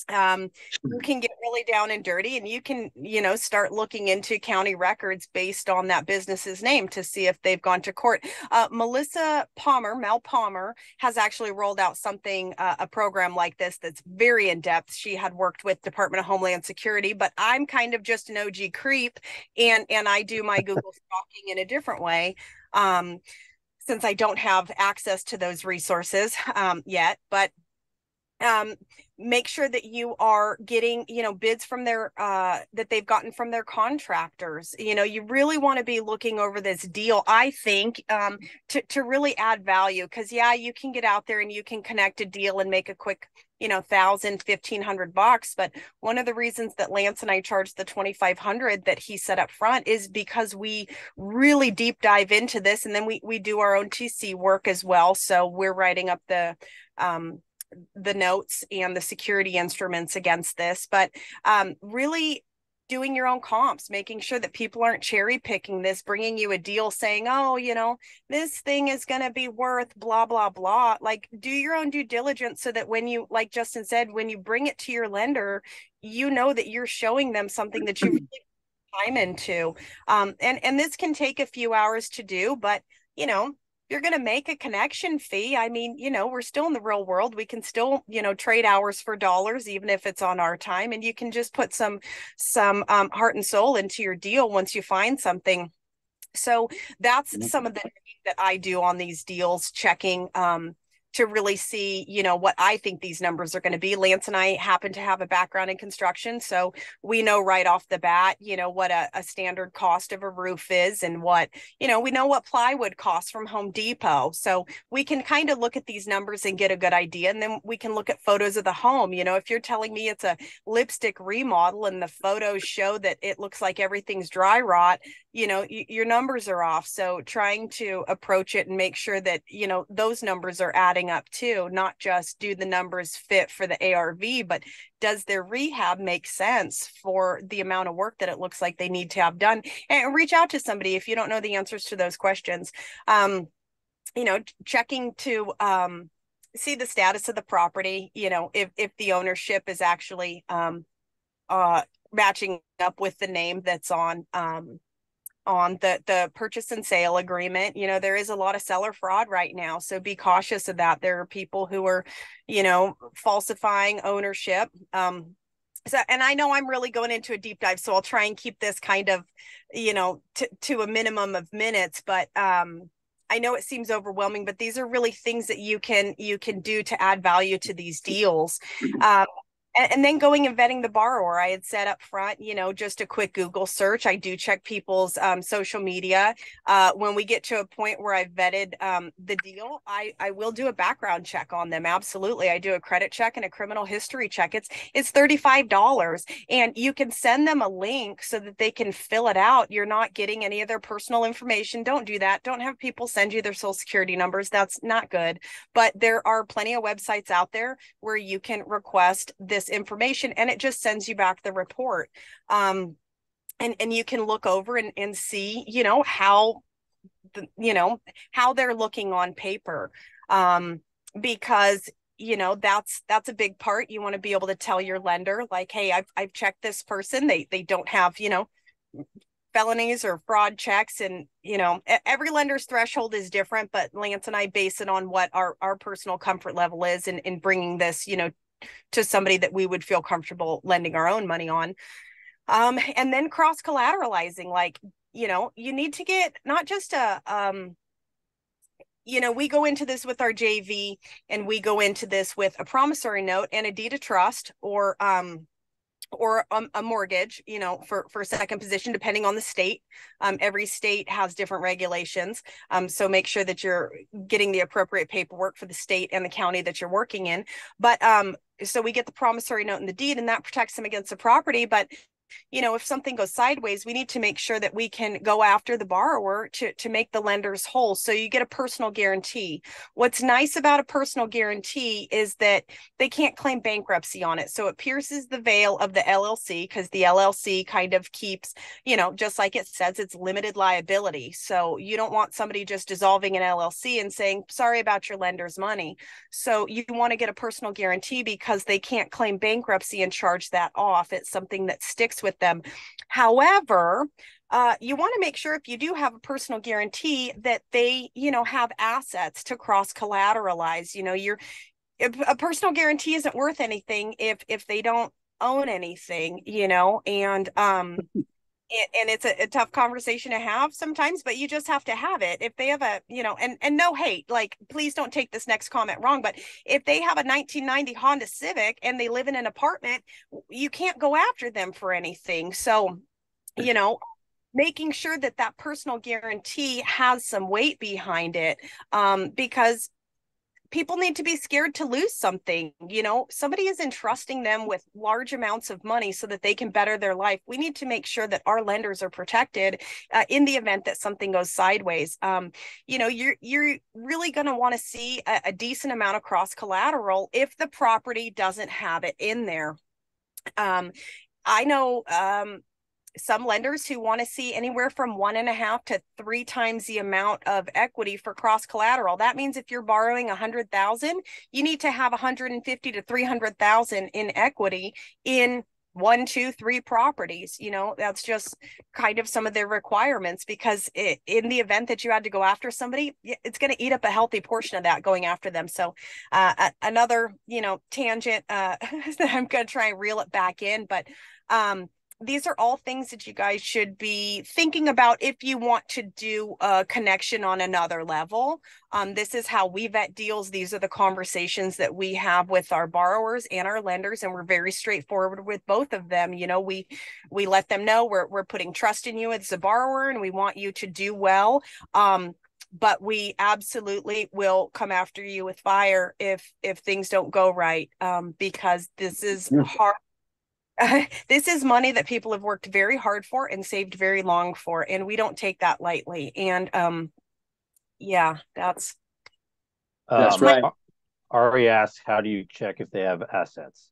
You can get really down and dirty, and you can, start looking into county records based on that business's name to see if they've gone to court. Mel Palmer, has actually rolled out something, a program like this that's very in depth. She had worked with Department of Homeland Security, but I'm kind of just an OG creep, and I do my Google stalking in a different way. Since I don't have access to those resources yet, but make sure that you are getting, bids from their that they've gotten from their contractors. You really want to be looking over this deal, I think, to really add value, because you can get out there and you can connect a deal and make a quick $1,000-$1,500, but one of the reasons that Lance and I charged the $2,500 that he said up front is because we really deep dive into this, and then we do our own TC work as well. So we're writing up the notes and the security instruments against this, but really doing your own comps, making sure that people aren't cherry picking this, bringing you a deal saying, oh, this thing is going to be worth blah, blah, blah. Like, do your own due diligence so that when you, like Justin said, when you bring it to your lender, that you're showing them something that you've really put time into. And this can take a few hours to do, but you're going to make a connection fee. I mean, we're still in the real world. We can still, trade hours for dollars, even if it's on our time. And you can just put some heart and soul into your deal once you find something. So that's some of the that I do on these deals, checking to really see, what I think these numbers are going to be. Lance and I happen to have a background in construction, so we know right off the bat, what a standard cost of a roof is, and what, we know what plywood costs from Home Depot. So we can kind of look at these numbers and get a good idea. And then we can look at photos of the home. If you're telling me it's a lipstick remodel and the photos show that it looks like everything's dry rot, your numbers are off. So trying to approach it and make sure that, those numbers are adding up too, not just do the numbers fit for the ARV, but does their rehab make sense for the amount of work that it looks like they need to have done? And reach out to somebody if you don't know the answers to those questions. Checking to see the status of the property, if the ownership is actually matching up with the name that's on the purchase and sale agreement. There is a lot of seller fraud right now, so be cautious of that. There are people who are, falsifying ownership. So, and I know I'm really going into a deep dive, so I'll try and keep this kind of, to a minimum of minutes, but I know it seems overwhelming, but these are really things that you can do to add value to these deals. And then going and vetting the borrower. I had said up front, just a quick Google search. I do check people's social media. When we get to a point where I've vetted the deal, I will do a background check on them. Absolutely. I do a credit check and a criminal history check. It's $35, and you can send them a link so that they can fill it out. You're not getting any of their personal information. Don't do that. Don't have people send you their social security numbers. That's not good. But there are plenty of websites out there where you can request this information, and it just sends you back the report. And you can look over and see, how they're looking on paper. Because that's a big part. You want to be able to tell your lender, like, hey, I've checked this person. They don't have, felonies or fraud checks. And, every lender's threshold is different, but Lance and I base it on what our personal comfort level is in bringing this, to somebody that we would feel comfortable lending our own money on. And then cross collateralizing, like, you need to get not just we go into this with our JV, and we go into this with a promissory note and a deed of trust, or a mortgage, for second position, depending on the state. Every state has different regulations. So make sure that you're getting the appropriate paperwork for the state and the county that you're working in. But so we get the promissory note and the deed, and that protects them against the property. But if something goes sideways, we need to make sure that we can go after the borrower to make the lenders whole. So you get a personal guarantee. What's nice about a personal guarantee is that they can't claim bankruptcy on it. So it pierces the veil of the LLC, because the LLC kind of keeps, just like it says, it's limited liability. So you don't want somebody just dissolving an LLC and saying, sorry about your lender's money. So you want to get a personal guarantee because they can't claim bankruptcy and charge that off. It's something that sticks with them. However, you want to make sure, if you do have a personal guarantee, that they, have assets to cross collateralize. A personal guarantee isn't worth anything if they don't own anything, and it's a tough conversation to have sometimes, but you just have to have it. If they have and no hate, like, please don't take this next comment wrong, but if they have a 1990 Honda Civic and they live in an apartment, you can't go after them for anything. So, making sure that that personal guarantee has some weight behind it, because people need to be scared to lose something. Somebody is entrusting them with large amounts of money so that they can better their life. We need to make sure that our lenders are protected in the event that something goes sideways. You're really going to want to see a decent amount of cross collateral if the property doesn't have it in there. I know some lenders who want to see anywhere from 1.5 to 3 times the amount of equity for cross collateral. That means if you're borrowing 100,000, you need to have 150 to 300,000 in equity in 1, 2, 3 properties. That's just kind of some of their requirements, because in the event that you had to go after somebody, it's going to eat up a healthy portion of that going after them. So another, tangent, I'm going to try and reel it back in, but these are all things that you guys should be thinking about if you want to do a connection on another level. This is how we vet deals. These are the conversations that we have with our borrowers and our lenders, and we're very straightforward with both of them. We let them know we're putting trust in you as a borrower, and we want you to do well. But we absolutely will come after you with fire if things don't go right, because this is hard. This is money that people have worked very hard for and saved very long for, and we don't take that lightly. And yeah, that's right. Ari asked, how do you check if they have assets?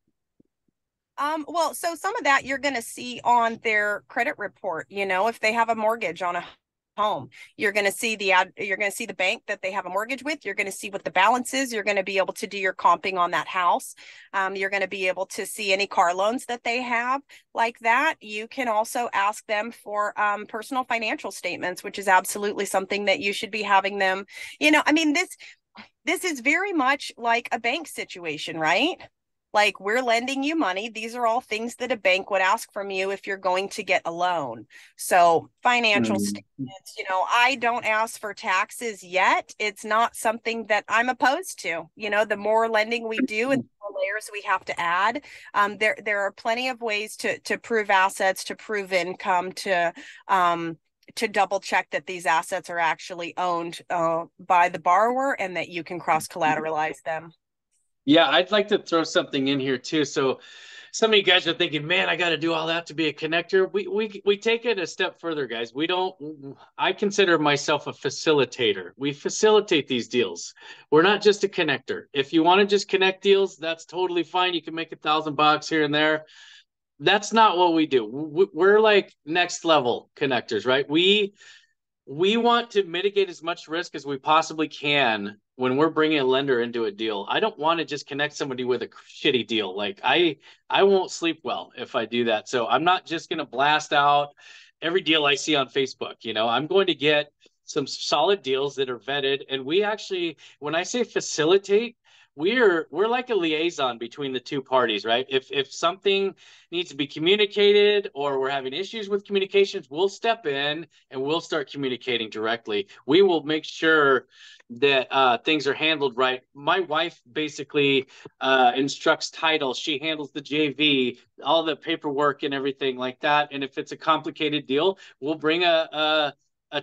Well, so some of that you're going to see on their credit report. If they have a mortgage on a home, you're going to see the bank that they have a mortgage with. You're going to see what the balance is. You're going to be able to do your comping on that house. You're going to be able to see any car loans that they have like that. You can also ask them for personal financial statements, which is absolutely something that you should be having them. This is very much like a bank situation, right? Like, we're lending you money. These are all things that a bank would ask from you if you're going to get a loan. So financial statements, I don't ask for taxes yet. It's not something that I'm opposed to. The more lending we do and the more layers we have to add, there are plenty of ways to prove assets, to prove income, to double check that these assets are actually owned by the borrower and that you can cross collateralize them. Yeah, I'd like to throw something in here too. So some of you guys are thinking, man, I got to do all that to be a connector. We take it a step further, guys. I consider myself a facilitator. We facilitate these deals. We're not just a connector. If you want to just connect deals, that's totally fine. You can make $1,000 here and there. That's not what we do. We're like next level connectors, right? We want to mitigate as much risk as we possibly can when we're bringing a lender into a deal. I don't want to just connect somebody with a shitty deal. Like, I won't sleep well if I do that. So I'm not just going to blast out every deal I see on Facebook. I'm going to get some solid deals that are vetted. And we actually, when I say facilitate, we're like a liaison between the two parties, right? If something needs to be communicated or we're having issues with communications, we'll step in and we'll start communicating directly. We will make sure that things are handled right. My wife basically instructs title. She handles the JV, all the paperwork and everything like that. And if it's a complicated deal, we'll bring a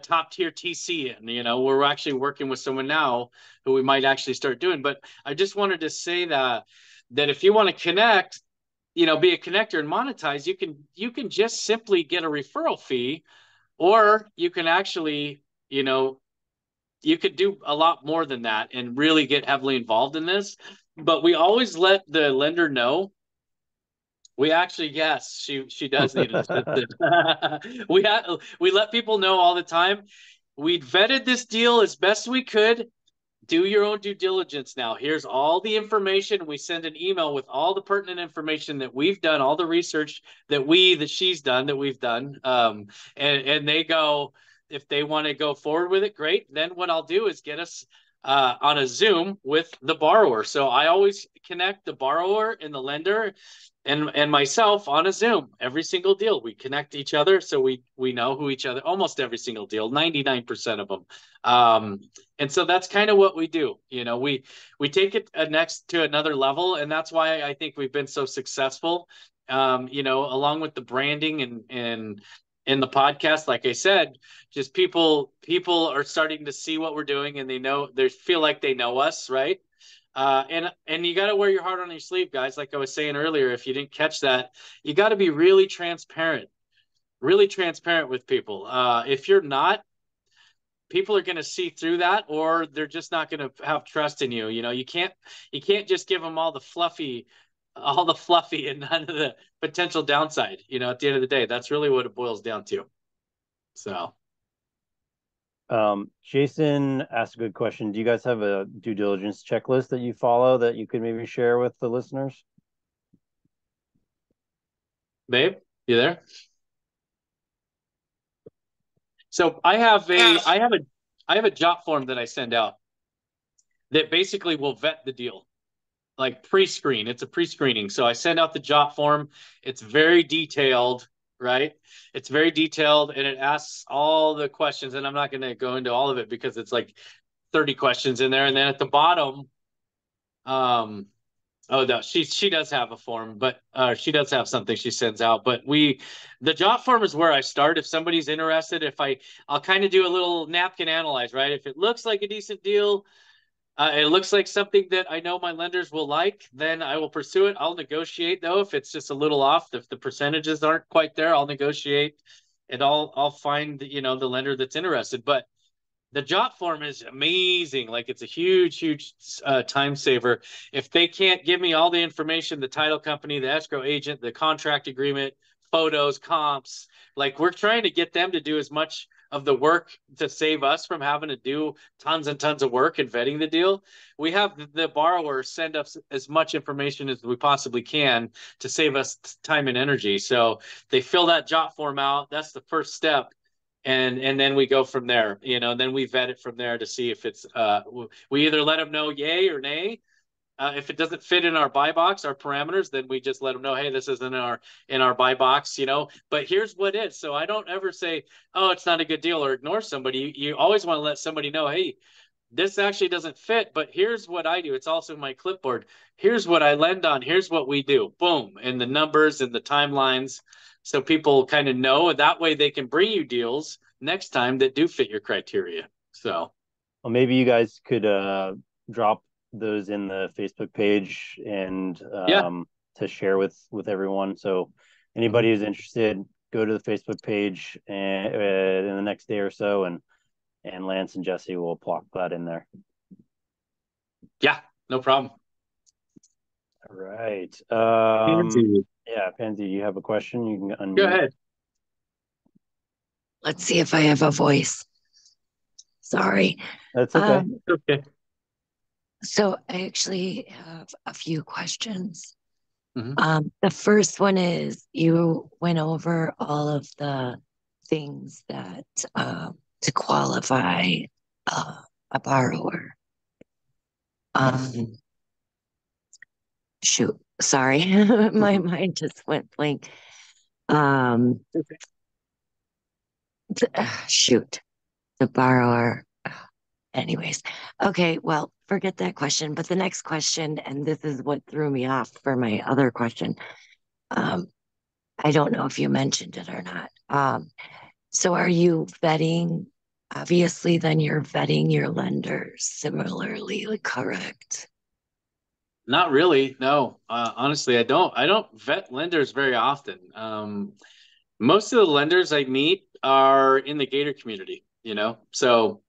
top tier TC in. We're actually working with someone now who we might actually start doing. But I just wanted to say that if you want to connect, be a connector and monetize, you can just simply get a referral fee, or you can actually, you could do a lot more than that and really get heavily involved in this. But we always let the lender know. We actually, yes, she does need an assistant. We let people know all the time. We vetted this deal as best we could. Do your own due diligence now. Here's all the information. We send an email with all the pertinent information that we've done, all the research that she's done, that we've done. And they go, if they want to go forward with it, great. Then what I'll do is get us on a Zoom with the borrower. So I always connect the borrower and the lender and myself on a Zoom every single deal. We connect each other so we know who each other, almost every single deal, 99% of them. And so that's kind of what we do. We take it next to another level, and that's why I think we've been so successful. Along with the branding and in the podcast, like I said, just people are starting to see what we're doing, and they feel like they know us, right? And you got to wear your heart on your sleeve, guys. Like I was saying earlier, if you didn't catch that, you got to be really transparent with people. If you're not, people are going to see through that, or they're just not going to have trust in you. You can't just give them all the fluffy and none of the potential downside. At the end of the day, that's really what it boils down to. So. Jason asked a good question. Do you guys have a due diligence checklist that you follow that you could maybe share with the listeners? Babe, you there? So I have a jot form that I send out that basically will vet the deal, like pre-screen. It's a pre-screening. So I send out the jot form. It's very detailed, right? It's very detailed, and it asks all the questions. And I'm not going to go into all of it because it's like 30 questions in there. And then at the bottom, oh no, she does have a form, but she does have something she sends out. But the jot form is where I start. If somebody's interested, I'll kind of do a little napkin analyze, right? If it looks like a decent deal, it looks like something that I know my lenders will like, then I will pursue it. I'll negotiate though if it's just a little off. If the percentages aren't quite there, I'll negotiate, and I'll find the lender that's interested. But the jot form is amazing. Like, it's a huge time saver. If they can't give me all the information, the title company, the escrow agent, the contract agreement, photos, comps, like, we're trying to get them to do as much of the work to save us from having to do tons and tons of work and vetting the deal. We have the borrower send us as much information as we possibly can to save us time and energy. So they fill that jot form out. That's the first step. And then we go from there, then we vet it from there to see if it's we either let them know yay or nay. If it doesn't fit in our buy box, our parameters, then we just let them know, hey, this isn't in our buy box, but here's what is. So I don't ever say, oh, it's not a good deal, or ignore somebody. You always want to let somebody know, hey, this actually doesn't fit, but here's what I do. It's also my clipboard. Here's what I lend on. Here's what we do. Boom. And the numbers and the timelines. So people kind of know, and that way they can bring you deals next time that do fit your criteria. So, well, maybe you guys could drop those in the Facebook page and to share with everyone. So anybody who's interested, go to the Facebook page and in the next day or so, and Lance and Jesse will plop that in there. Yeah, no problem. All right. Pansy. Yeah, Pansy, you have a question? You can unmute. Go ahead. Let's see if I have a voice. Sorry. That's okay. Okay. So I actually have a few questions. Mm-hmm. The first one is, you went over all of the things that to qualify a borrower. Shoot, sorry, my mind just went blank. Shoot, the borrower. Anyways, okay, well, forget that question. But the next question, and this is what threw me off for my other question. I don't know if you mentioned it or not. So are you vetting? Obviously, then you're vetting your lenders similarly, correct? Not really. No, honestly, I don't vet lenders very often. Most of the lenders I meet are in the Gator community, you know. So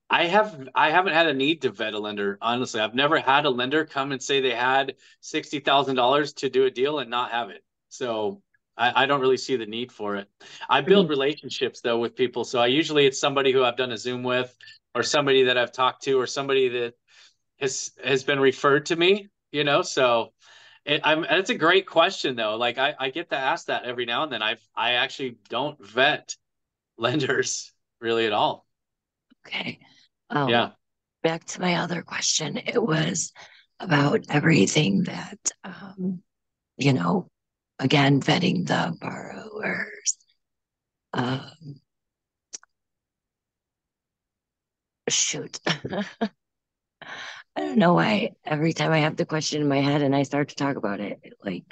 I haven't had a need to vet a lender. Honestly, I've never had a lender come and say they had $60,000 to do a deal and not have it. So I don't really see the need for it. I build relationships though with people. So I usually it's somebody who I've done a Zoom with, or somebody that I've talked to, or somebody that has been referred to me, you know. So it's a great question though. Like I get to ask that every now and then. I actually don't vet lenders really at all. Okay. Yeah. Back to my other question. It was about everything that, you know, again, vetting the borrowers. Um, shoot. I don't know why every time I have the question in my head and I start to talk about it, it like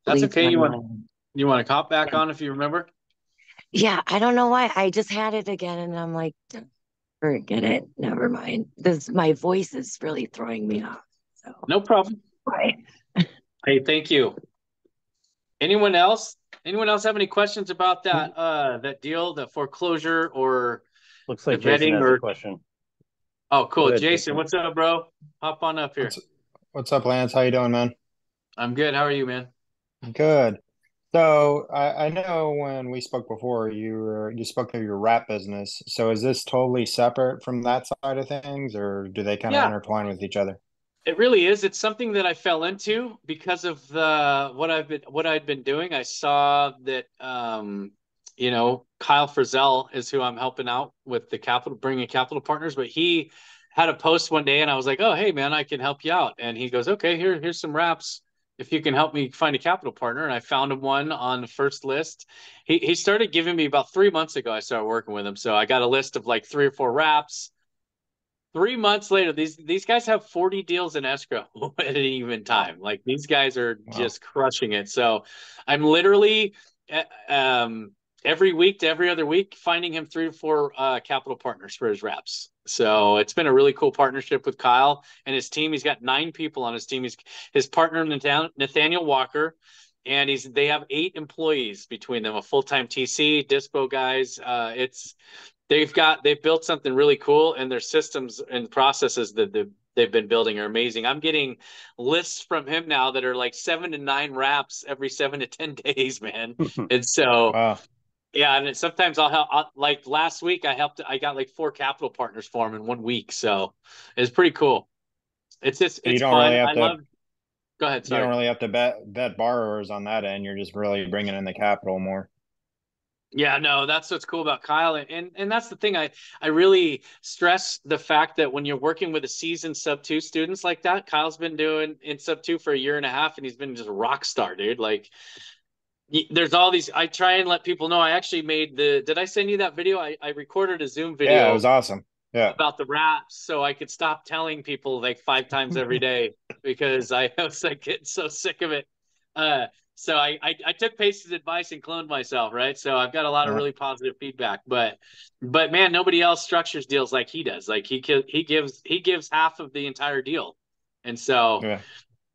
That's leaves okay. my mind. You want to cop back on if you remember? Yeah, I don't know why. I just had it again and I'm like, forget it. Never mind. This my voice is really throwing me off. So No problem. right. Hey, thank you. Anyone else? Anyone else have any questions about that deal, the foreclosure or Looks the like Jason vetting has a or question. oh Go cool. ahead, Jason, Jason. what's up, bro? Hop on up here. What's up, Lance? How you doing, man? I'm good. How are you, man? Good. So I know when we spoke before, you spoke of your wrap business. So is this totally separate from that side of things, or do they kind of Yeah, intertwine with each other? it really is. It's something that I fell into because of the what I'd been doing. I saw that you know, Kyle Frizzell is who I'm helping out with the capital, bringing capital partners, but he had a post one day and I was like, "Oh, hey man, I can help you out." And he goes, "Okay, here's some wraps if you can help me find a capital partner." And I found him one on the first list. He started giving me about 3 months ago. I started working with him. So I got a list of like 3 or 4 wraps. 3 months later, these guys have 40 deals in escrow at any even Wow. time. Like these guys are Wow. just crushing it. So I'm literally uh, um, every week to every other week finding him 3 or 4 capital partners for his reps. So it's been a really cool partnership with Kyle and his team. He's got 9 people on his team. He's his partner Nathaniel Walker, and they have 8 employees between them, a full-time TC, dispo guys. It's they've built something really cool, and their systems and processes that they've been building are amazing. I'm getting lists from him now that are like 7 to 9 wraps every 7 to 10 days, man. And so Wow. yeah, and sometimes I'll help. Like last week, I got like 4 capital partners for him in 1 week, so it's pretty cool. So It's fun. I love. Go ahead. you don't Sorry. really have to vet borrowers on that end. You're just really bringing in the capital more. Yeah, no, that's what's cool about Kyle. And that's the thing. I really stress the fact that when you're working with a seasoned sub two students like that, Kyle's been doing in sub two for a year and a half and he's been just a rock star, dude. Like there's all these, I try and let people know I actually did I send you that video? I recorded a Zoom Yeah, it was video awesome. Yeah. about the wraps so I could stop telling people like 5 times every day because I was like getting so sick of it. Uh, so I took Pace's advice and cloned myself, right? So I've got a lot of Yeah. really positive feedback, but man, nobody else structures deals like he does. Like he gives half of the entire deal, and so Yeah.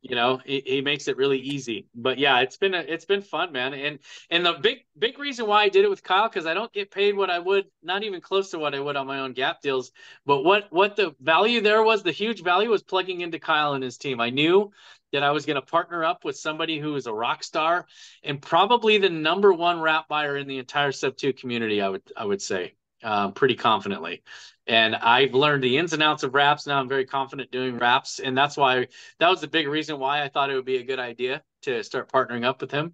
you know he makes it really easy. But yeah, it's been fun, man. And the big reason why I did it with Kyle, because I don't get paid what I would, not even close to what I would on my own gap deals. But what the value there was, the huge value was plugging into Kyle and his team. I knew that I was going to partner up with somebody who is a rock star and probably the #1 wrap buyer in the entire sub two community. I would say pretty confidently. And I've learned the ins and outs of wraps. Now I'm very confident doing wraps. And that was the big reason why I thought it would be a good idea to start partnering up with him.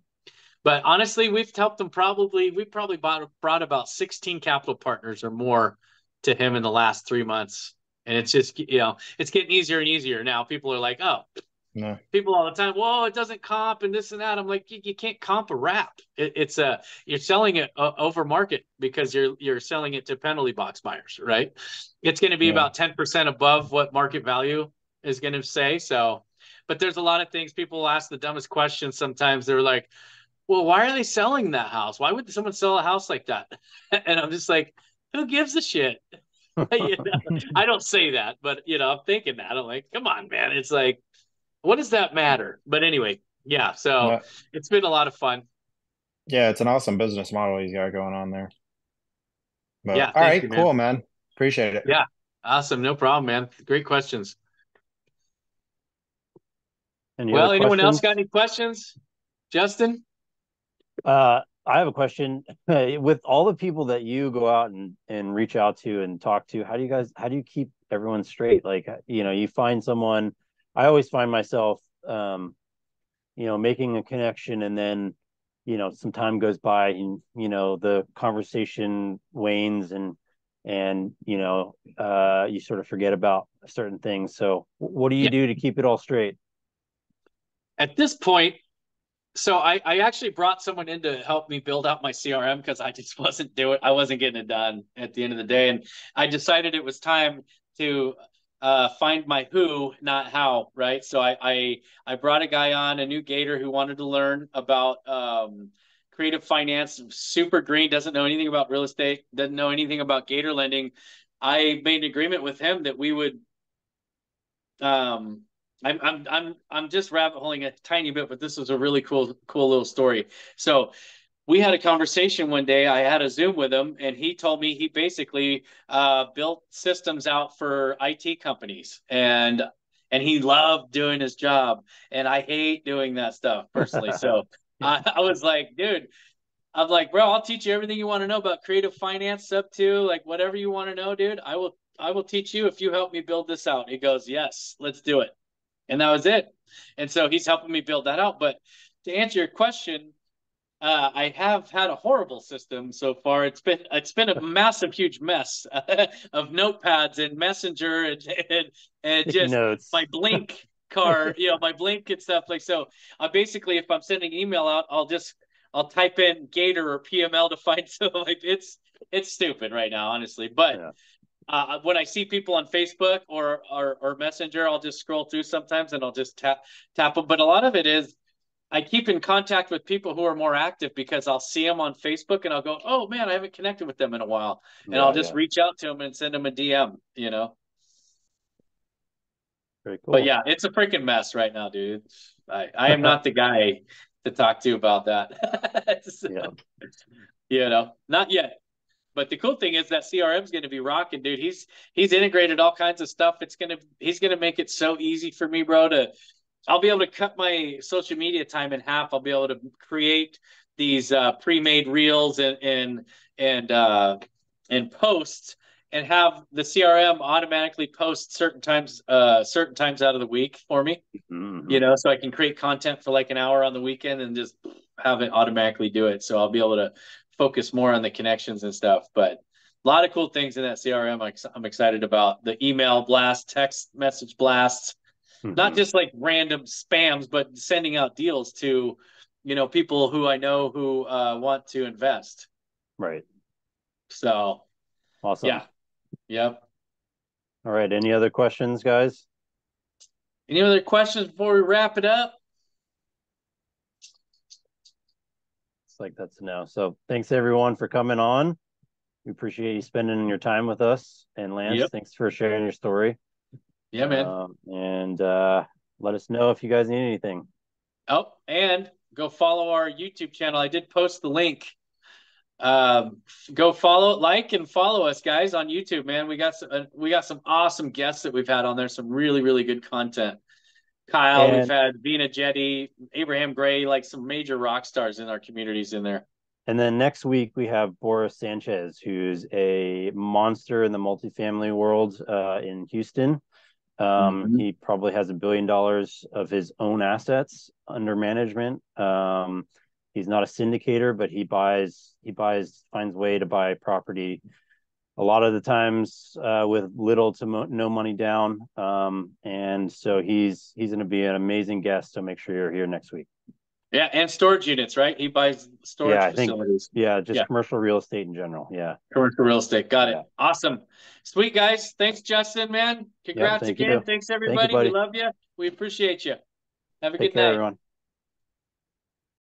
But honestly, we probably brought about 16 capital partners or more to him in the last 3 months. And it's just, it's getting easier and easier now. People are like, oh, No. people all the time, whoa, it doesn't comp and this and that. I'm like, you can't comp a wrap. You're selling it over market because you're selling it to penalty box buyers, right? It's going to be Yeah. about 10% above what market value is going to say. So, but there's a lot of things people ask the dumbest questions. Sometimes they're like, well, why are they selling that house? Why would someone sell a house like that? And I'm just like, who gives a shit? You know, I don't say that, but you know, I'm thinking that. I'm like, come on, man. It's like, what does that matter? But anyway, yeah. So Yeah, it's been a lot of fun. yeah, it's an awesome business model he's got going on there. But Yeah, all thank right, you, man. cool, man. Appreciate it. Yeah, awesome. No problem, man. Great questions. Any other Well, anyone else got questions? any questions? Justin? I have a question. With all the people that you go out and reach out to and talk to, how do you keep everyone straight? Like, you find someone, I always find myself, making a connection and then, some time goes by and, the conversation wanes and, you sort of forget about certain things. So what do you Yeah. do to keep it all straight? At this point, so I actually brought someone in to help me build out my CRM because I just I wasn't getting it done at the end of the day. And I decided it was time to find my who, not how, right? So I brought a guy on, a new Gator who wanted to learn about creative finance, super green, doesn't know anything about real estate, doesn't know anything about Gator lending. I made an agreement with him that we would um I'm just rabbit holing a tiny bit, but this was a really cool little story. So we had a conversation one day. I had a Zoom with him, and he told me he basically built systems out for IT companies, and he loved doing his job, and I hate doing that stuff personally. So Yeah. I was like, dude, I'm like, bro, I'll teach you everything you want to know about creative finance up to like whatever you want to know, dude. I will teach you if you help me build this out. He goes, yes, let's do it. And that was it. And so he's helping me build that out. But to answer your question, I have had a horrible system so far. It's been a massive, huge mess of notepads and Messenger and Sticky just notes. my Blink card, my Blink and stuff like so. I basically, if I'm sending email out, I'll type in Gator or PML to find so like it's stupid right now, honestly. But Yeah. when I see people on Facebook or Messenger, I'll just scroll through sometimes and I'll just tap them. But a lot of it is I keep in contact with people who are more active because I'll see them on Facebook and I'll go, oh man, I haven't connected with them in a while, and I'll Yeah, just yeah. reach out to them and send them a DM. Very But cool. yeah, it's a freaking mess right now, dude. I am not the guy to talk to about that. Yeah. Not yet. But the cool thing is that CRM is going to be rocking, dude. He's integrated all kinds of stuff. He's gonna make it so easy for me, bro. I'll be able to cut my social media time in half. I'll be able to create these pre-made reels and posts, and have the CRM automatically post certain times out of the week for me. Mm-hmm. So I can create content for like an hour on the weekend and just have it automatically do it. So I'll be able to focus more on the connections and stuff. But a lot of cool things in that CRM I'm excited about. The email blast, text message blasts, not Mm-hmm. just like random spams, but sending out deals to, people who I know who want to invest. Right. So Awesome. yeah, yep. All right. Any other questions, guys? Any other questions before we wrap it up? It's like that's a no. So thanks everyone for coming on. We appreciate you spending your time with us. And Lance, Yep. thanks for sharing your story. Yeah, man. And let us know if you guys need anything. Oh, and go follow our YouTube channel. I did post the link. Go follow, like, and follow us, guys, on YouTube. Man, we got some awesome guests that we've had on there. Some really, really good content. Kyle, we've And had Vina Jetty, Abraham Gray, like some major rock stars in our communities in there. and then next week we have Boris Sanchez, who's a monster in the multifamily world in Houston. Mhm. He probably has $1 billion of his own assets under management. He's not a syndicator, but finds way to buy property a lot of the times with little to no money down. And so he's going to be an amazing guest. So make sure you're here next week. Yeah, and storage units, right? He buys Yeah, storage I think, facilities. just Yeah, commercial real estate in general. Yeah. commercial real estate. Got it. Yeah. Awesome. Sweet, guys. Thanks, Justin, man. Yep. Congrats Thank again. you. Thanks, Thank you, everybody. We buddy. love you. We appreciate you. Have a Take good care, night. everyone.